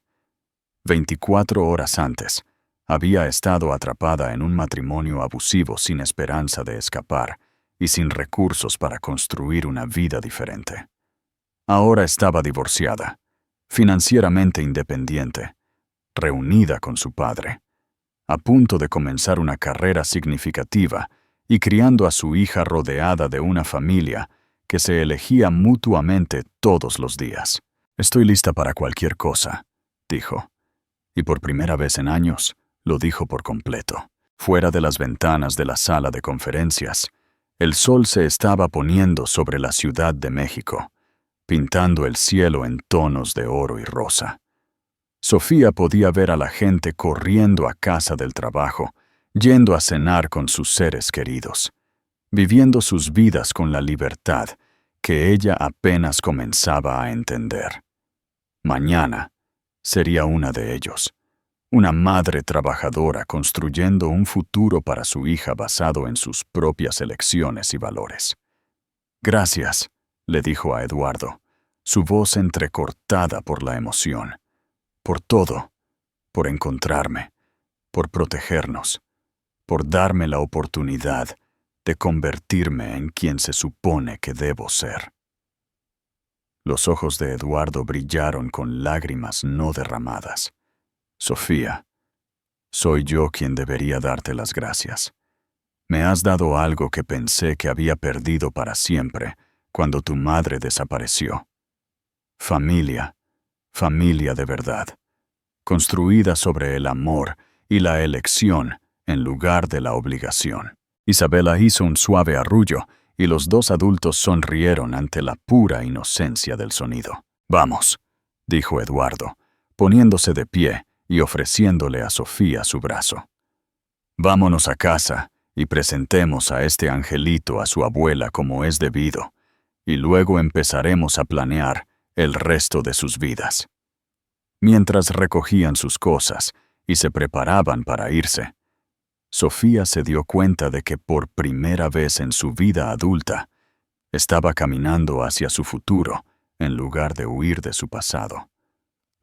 24 horas antes, había estado atrapada en un matrimonio abusivo sin esperanza de escapar y sin recursos para construir una vida diferente. Ahora estaba divorciada, financieramente independiente, reunida con su padre, a punto de comenzar una carrera significativa y criando a su hija rodeada de una familia que se elegía mutuamente todos los días. «Estoy lista para cualquier cosa», dijo. Y por primera vez en años, lo dijo por completo. Fuera de las ventanas de la sala de conferencias, el sol se estaba poniendo sobre la Ciudad de México, pintando el cielo en tonos de oro y rosa. Sofía podía ver a la gente corriendo a casa del trabajo, yendo a cenar con sus seres queridos, viviendo sus vidas con la libertad que ella apenas comenzaba a entender. Mañana sería una de ellos, una madre trabajadora construyendo un futuro para su hija basado en sus propias elecciones y valores. «Gracias», le dijo a Eduardo, su voz entrecortada por la emoción. «Por todo, por encontrarme, por protegernos, por darme la oportunidad de convertirme en quien se supone que debo ser». Los ojos de Eduardo brillaron con lágrimas no derramadas. «Sofía, soy yo quien debería darte las gracias. Me has dado algo que pensé que había perdido para siempre cuando tu madre desapareció. Familia, familia de verdad, construida sobre el amor y la elección en lugar de la obligación». Isabela hizo un suave arrullo y los dos adultos sonrieron ante la pura inocencia del sonido. «Vamos», dijo Eduardo, poniéndose de pie y ofreciéndole a Sofía su brazo. «Vámonos a casa y presentemos a este angelito a su abuela como es debido, y luego empezaremos a planear el resto de sus vidas». Mientras recogían sus cosas y se preparaban para irse, Sofía se dio cuenta de que por primera vez en su vida adulta estaba caminando hacia su futuro en lugar de huir de su pasado.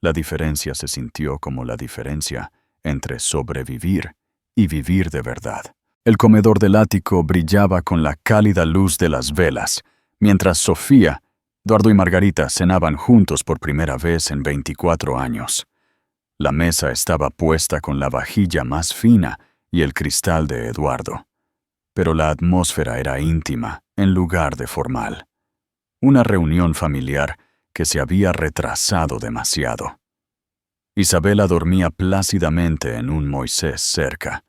La diferencia se sintió como la diferencia entre sobrevivir y vivir de verdad. El comedor del ático brillaba con la cálida luz de las velas, mientras Sofía, Eduardo y Margarita cenaban juntos por primera vez en 24 años. La mesa estaba puesta con la vajilla más fina y el cristal de Eduardo, pero la atmósfera era íntima en lugar de formal. Una reunión familiar que se había retrasado demasiado. Isabela dormía plácidamente en un Moisés cerca,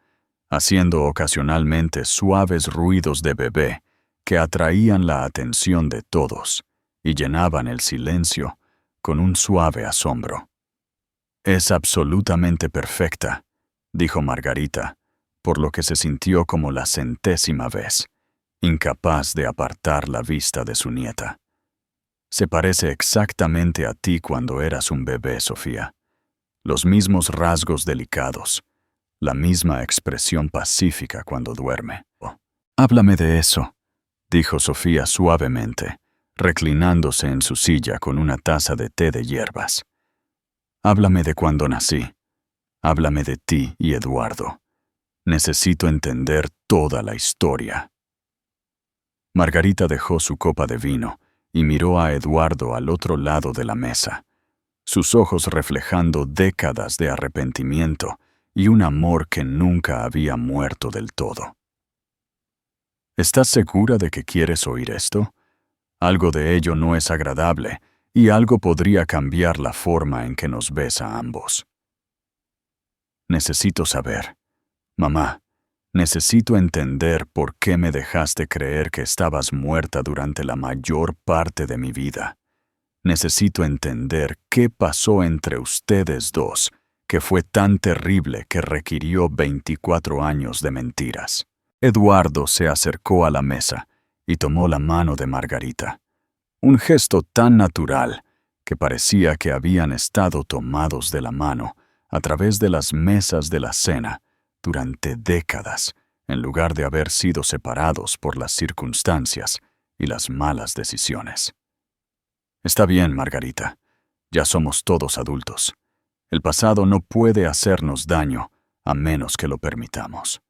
haciendo ocasionalmente suaves ruidos de bebé que atraían la atención de todos y llenaban el silencio con un suave asombro. «Es absolutamente perfecta», dijo Margarita, por lo que se sintió como la 100ª vez, incapaz de apartar la vista de su nieta. «Se parece exactamente a ti cuando eras un bebé, Sofía. Los mismos rasgos delicados, la misma expresión pacífica cuando duerme». «Háblame de eso», dijo Sofía suavemente, reclinándose en su silla con una taza de té de hierbas. «Háblame de cuando nací. Háblame de ti y Eduardo. Necesito entender toda la historia». Margarita dejó su copa de vino y miró a Eduardo al otro lado de la mesa, sus ojos reflejando décadas de arrepentimiento y un amor que nunca había muerto del todo. «¿Estás segura de que quieres oír esto? Algo de ello no es agradable y algo podría cambiar la forma en que nos ves a ambos». «Necesito saber. Mamá, necesito entender por qué me dejaste creer que estabas muerta durante la mayor parte de mi vida. Necesito entender qué pasó entre ustedes dos, que fue tan terrible que requirió 24 años de mentiras». Eduardo se acercó a la mesa y tomó la mano de Margarita. Un gesto tan natural que parecía que habían estado tomados de la mano a través de las mesas de la cena durante décadas, en lugar de haber sido separados por las circunstancias y las malas decisiones. Está bien, Margarita. Ya somos todos adultos. El pasado no puede hacernos daño a menos que lo permitamos.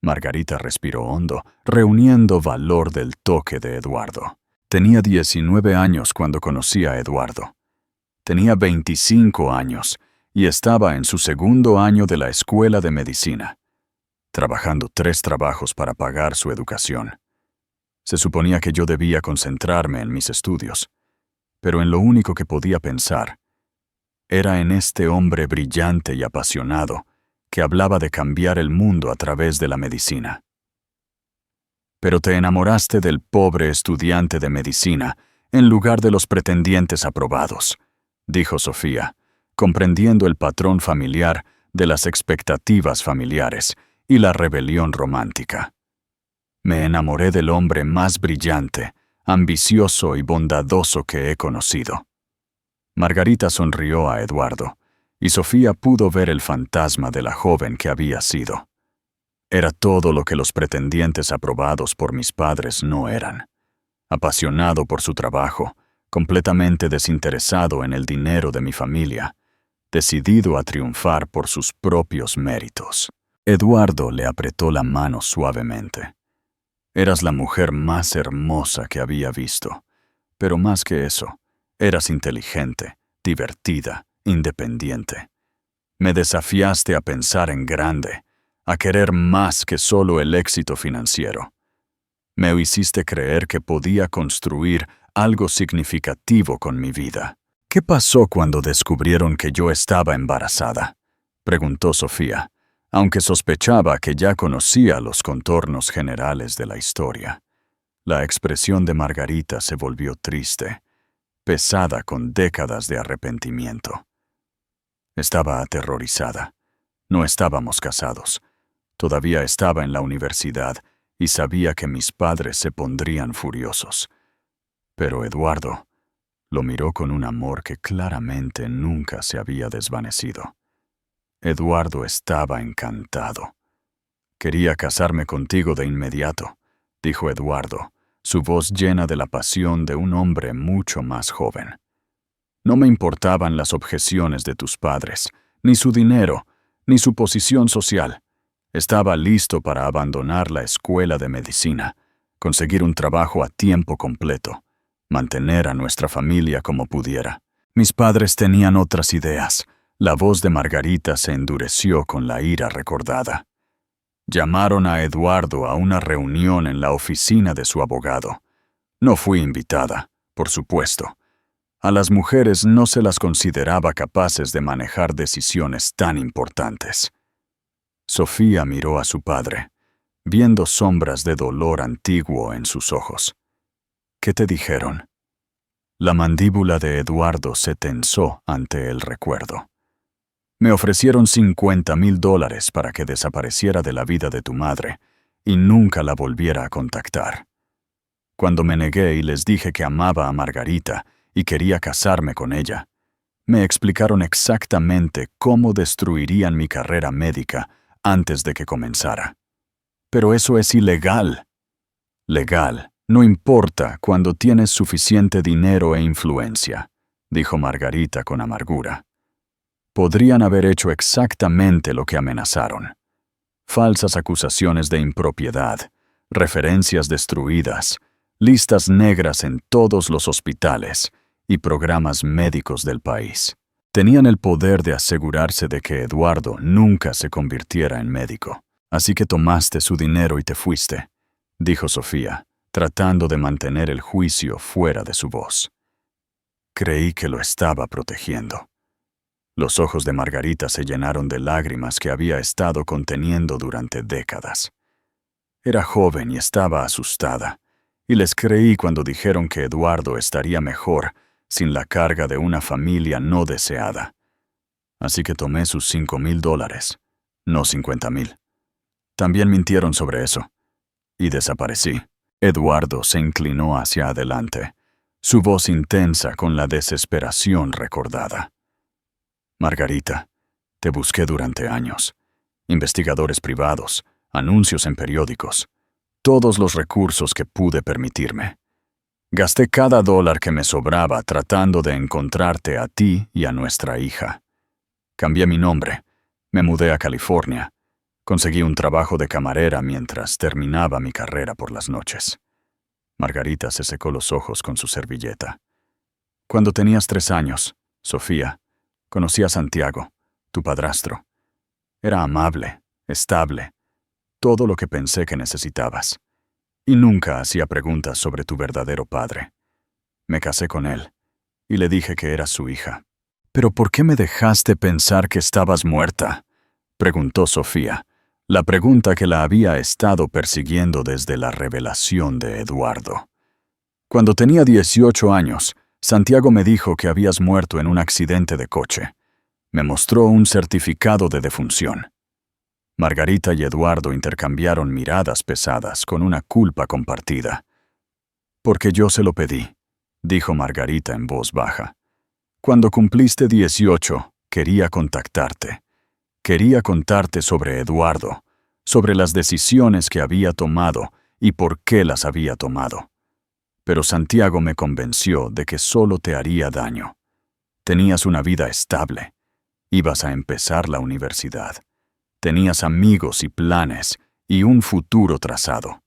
Margarita respiró hondo, reuniendo valor del toque de Eduardo. Tenía 19 años cuando conocí a Eduardo. Tenía 25 años y estaba en su segundo año de la escuela de medicina, trabajando 3 trabajos para pagar su educación. Se suponía que yo debía concentrarme en mis estudios, pero en lo único que podía pensar era en este hombre brillante y apasionado que hablaba de cambiar el mundo a través de la medicina. Pero te enamoraste del pobre estudiante de medicina en lugar de los pretendientes aprobados, dijo Sofía, comprendiendo el patrón familiar de las expectativas familiares y la rebelión romántica. Me enamoré del hombre más brillante, ambicioso y bondadoso que he conocido. Margarita sonrió a Eduardo, y Sofía pudo ver el fantasma de la joven que había sido. Era todo lo que los pretendientes aprobados por mis padres no eran. Apasionado por su trabajo, completamente desinteresado en el dinero de mi familia, decidido a triunfar por sus propios méritos. Eduardo le apretó la mano suavemente. Eras la mujer más hermosa que había visto, pero más que eso, eras inteligente, divertida, independiente. Me desafiaste a pensar en grande, a querer más que solo el éxito financiero. Me hiciste creer que podía construir algo significativo con mi vida. ¿Qué pasó cuando descubrieron que yo estaba embarazada?, preguntó Sofía, aunque sospechaba que ya conocía los contornos generales de la historia. La expresión de Margarita se volvió triste, pesada con décadas de arrepentimiento. Estaba aterrorizada. No estábamos casados. Todavía estaba en la universidad y sabía que mis padres se pondrían furiosos. Pero Eduardo lo miró con un amor que claramente nunca se había desvanecido. Eduardo estaba encantado. Quería casarme contigo de inmediato, dijo Eduardo, su voz llena de la pasión de un hombre mucho más joven. No me importaban las objeciones de tus padres, ni su dinero, ni su posición social. Estaba listo para abandonar la escuela de medicina, conseguir un trabajo a tiempo completo, mantener a nuestra familia como pudiera. Mis padres tenían otras ideas. La voz de Margarita se endureció con la ira recordada. Llamaron a Eduardo a una reunión en la oficina de su abogado. No fui invitada, por supuesto. A las mujeres no se las consideraba capaces de manejar decisiones tan importantes. Sofía miró a su padre, viendo sombras de dolor antiguo en sus ojos. ¿Qué te dijeron? La mandíbula de Eduardo se tensó ante el recuerdo. Me ofrecieron $50,000 para que desapareciera de la vida de tu madre y nunca la volviera a contactar. Cuando me negué y les dije que amaba a Margarita y quería casarme con ella, me explicaron exactamente cómo destruirían mi carrera médica antes de que comenzara. Pero eso es ilegal. Legal, no importa cuando tienes suficiente dinero e influencia, dijo Margarita con amargura. Podrían haber hecho exactamente lo que amenazaron. Falsas acusaciones de impropiedad, referencias destruidas, listas negras en todos los hospitales y programas médicos del país. Tenían el poder de asegurarse de que Eduardo nunca se convirtiera en médico. Así que tomaste su dinero y te fuiste, dijo Sofía, tratando de mantener el juicio fuera de su voz. Creí que lo estaba protegiendo. Los ojos de Margarita se llenaron de lágrimas que había estado conteniendo durante décadas. Era joven y estaba asustada, y les creí cuando dijeron que Eduardo estaría mejor sin la carga de una familia no deseada. Así que tomé sus $5,000, no 50,000. También mintieron sobre eso, y desaparecí. Eduardo se inclinó hacia adelante, su voz intensa con la desesperación recordada. Margarita, te busqué durante años. Investigadores privados, anuncios en periódicos, todos los recursos que pude permitirme. Gasté cada dólar que me sobraba tratando de encontrarte a ti y a nuestra hija. Cambié mi nombre, me mudé a California, conseguí un trabajo de camarera mientras terminaba mi carrera por las noches. Margarita se secó los ojos con su servilleta. Cuando tenías 3 años, Sofía, conocí a Santiago, tu padrastro. Era amable, estable, todo lo que pensé que necesitabas. Y nunca hacía preguntas sobre tu verdadero padre. Me casé con él, y le dije que eras su hija. «¿Pero por qué me dejaste pensar que estabas muerta?», preguntó Sofía, la pregunta que la había estado persiguiendo desde la revelación de Eduardo. Cuando tenía 18 años, Santiago me dijo que habías muerto en un accidente de coche. Me mostró un certificado de defunción. Margarita y Eduardo intercambiaron miradas pesadas con una culpa compartida. «Porque yo se lo pedí», dijo Margarita en voz baja. «Cuando cumpliste 18, quería contactarte. Quería contarte sobre Eduardo, sobre las decisiones que había tomado y por qué las había tomado. Pero Santiago me convenció de que solo te haría daño. Tenías una vida estable. Ibas a empezar la universidad. Tenías amigos y planes y un futuro trazado».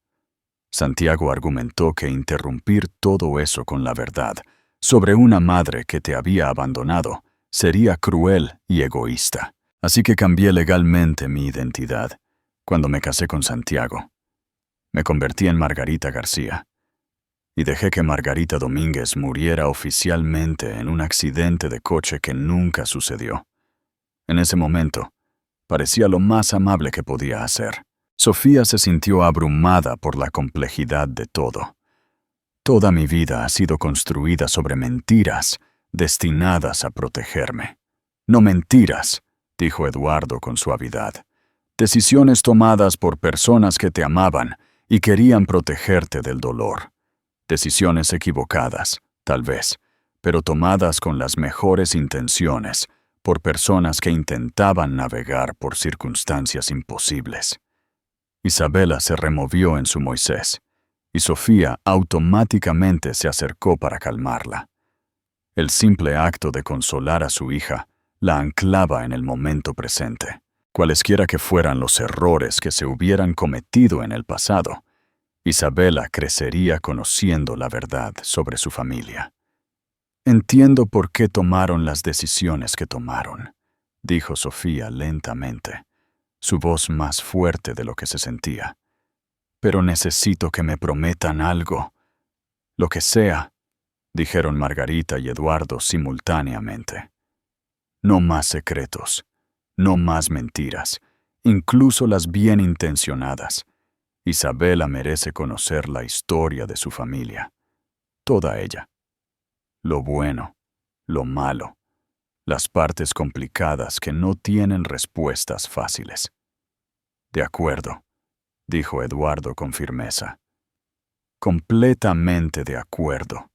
Santiago argumentó que interrumpir todo eso con la verdad sobre una madre que te había abandonado sería cruel y egoísta. Así que cambié legalmente mi identidad cuando me casé con Santiago. Me convertí en Margarita García y dejé que Margarita Domínguez muriera oficialmente en un accidente de coche que nunca sucedió. En ese momento, parecía lo más amable que podía hacer. Sofía se sintió abrumada por la complejidad de todo. Toda mi vida ha sido construida sobre mentiras destinadas a protegerme. «No mentiras», dijo Eduardo con suavidad. «Decisiones tomadas por personas que te amaban y querían protegerte del dolor. Decisiones equivocadas, tal vez, pero tomadas con las mejores intenciones, por personas que intentaban navegar por circunstancias imposibles». Isabela se removió en su Moisés, y Sofía automáticamente se acercó para calmarla. El simple acto de consolar a su hija la anclaba en el momento presente. Cualesquiera que fueran los errores que se hubieran cometido en el pasado, Isabela crecería conociendo la verdad sobre su familia. «Entiendo por qué tomaron las decisiones que tomaron», dijo Sofía lentamente, su voz más fuerte de lo que se sentía. «Pero necesito que me prometan algo. Lo que sea», dijeron Margarita y Eduardo simultáneamente. «No más secretos, no más mentiras, incluso las bien intencionadas. Isabela merece conocer la historia de su familia, toda ella. Lo bueno, lo malo, las partes complicadas que no tienen respuestas fáciles». «De acuerdo», dijo Eduardo con firmeza. «Completamente de acuerdo»,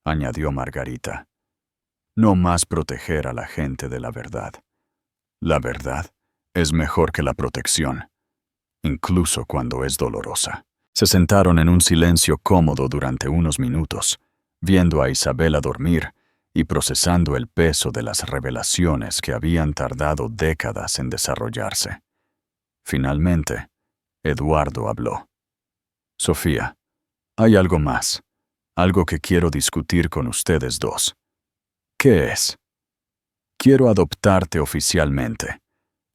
añadió Margarita. «No más proteger a la gente de la verdad. La verdad es mejor que la protección, incluso cuando es dolorosa». Se sentaron en un silencio cómodo durante unos minutos, viendo a Isabela dormir y procesando el peso de las revelaciones que habían tardado décadas en desarrollarse. Finalmente, Eduardo habló. «Sofía, hay algo más, algo que quiero discutir con ustedes dos». «¿Qué es?» «Quiero adoptarte oficialmente.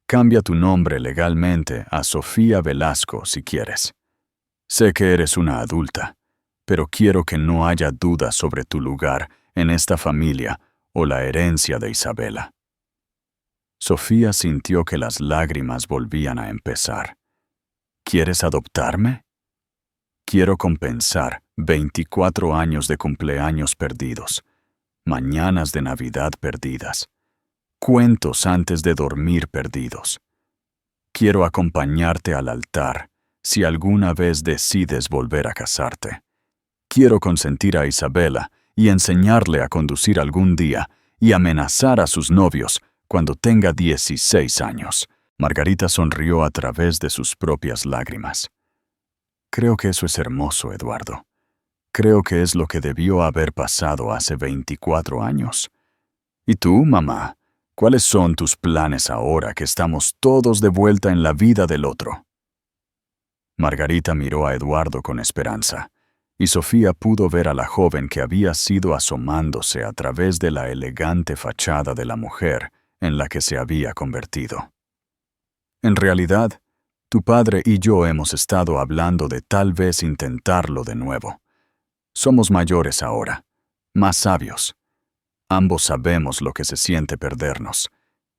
Cambia tu nombre legalmente a Sofía Velasco si quieres. Sé que eres una adulta, pero quiero que no haya dudas sobre tu lugar en esta familia o la herencia de Isabela». Sofía sintió que las lágrimas volvían a empezar. «¿Quieres adoptarme?» «Quiero compensar 24 años de cumpleaños perdidos, mañanas de Navidad perdidas, cuentos antes de dormir perdidos. Quiero acompañarte al altar si alguna vez decides volver a casarte. Quiero consentir a Isabela y enseñarle a conducir algún día y amenazar a sus novios cuando tenga 16 años. Margarita sonrió a través de sus propias lágrimas. Creo que eso es hermoso, Eduardo. Creo que es lo que debió haber pasado hace 24 años. ¿Y tú, mamá? ¿Cuáles son tus planes ahora que estamos todos de vuelta en la vida del otro? Margarita miró a Eduardo con esperanza, y Sofía pudo ver a la joven que había sido asomándose a través de la elegante fachada de la mujer en la que se había convertido. En realidad, tu padre y yo hemos estado hablando de tal vez intentarlo de nuevo. Somos mayores ahora, más sabios. Ambos sabemos lo que se siente perdernos,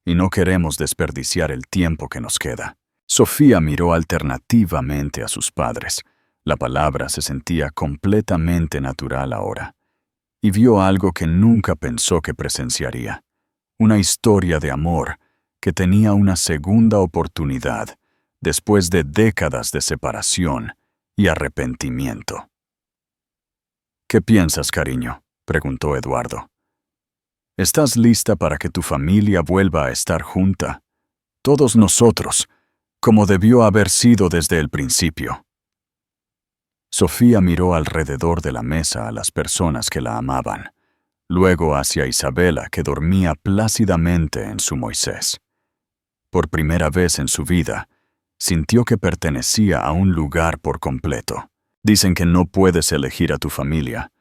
y no queremos desperdiciar el tiempo que nos queda. Sofía miró alternativamente a sus padres. La palabra se sentía completamente natural ahora, y vio algo que nunca pensó que presenciaría. Una historia de amor que tenía una segunda oportunidad después de décadas de separación y arrepentimiento. ¿Qué piensas, cariño?, preguntó Eduardo. ¿Estás lista para que tu familia vuelva a estar junta? Todos nosotros, como debió haber sido desde el principio. Sofía miró alrededor de la mesa a las personas que la amaban, luego hacia Isabela, que dormía plácidamente en su Moisés. Por primera vez en su vida, sintió que pertenecía a un lugar por completo. Dicen que no puedes elegir a tu familia,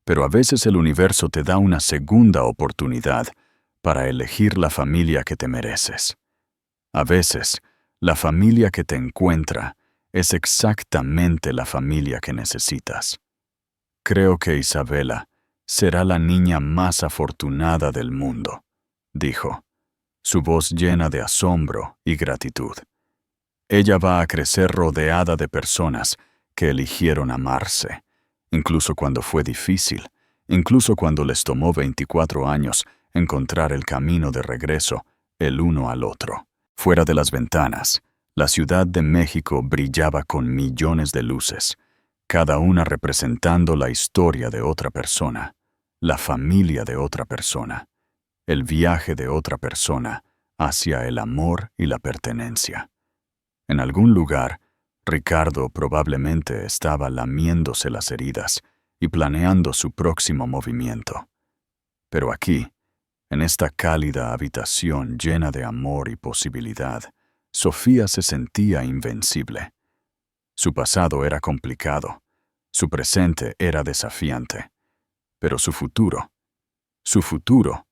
pero a veces el universo te da una segunda oportunidad para elegir la familia que te mereces. A veces, la familia que te encuentra es exactamente la familia que necesitas. Creo que Isabela será la niña más afortunada del mundo, dijo, su voz llena de asombro y gratitud. Ella va a crecer rodeada de personas que eligieron amarse, incluso cuando fue difícil, incluso cuando les tomó 24 años encontrar el camino de regreso el uno al otro. Fuera de las ventanas, la Ciudad de México brillaba con millones de luces, cada una representando la historia de otra persona, la familia de otra persona, el viaje de otra persona hacia el amor y la pertenencia. En algún lugar, Ricardo probablemente estaba lamiéndose las heridas y planeando su próximo movimiento. Pero aquí, en esta cálida habitación llena de amor y posibilidad, Sofía se sentía invencible. Su pasado era complicado, su presente era desafiante, pero su futuro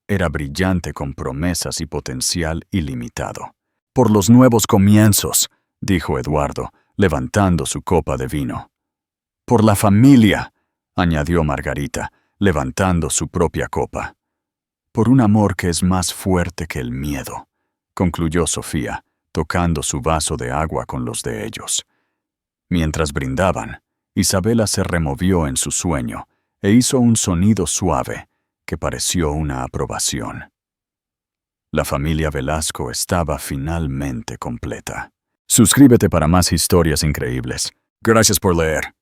era brillante con promesas y potencial ilimitado. Por los nuevos comienzos, dijo Eduardo, levantando su copa de vino. Por la familia, añadió Margarita, levantando su propia copa. Por un amor que es más fuerte que el miedo, concluyó Sofía, tocando su vaso de agua con los de ellos. Mientras brindaban, Isabela se removió en su sueño e hizo un sonido suave que pareció una aprobación. La familia Velasco estaba finalmente completa. Suscríbete para más historias increíbles. Gracias por leer.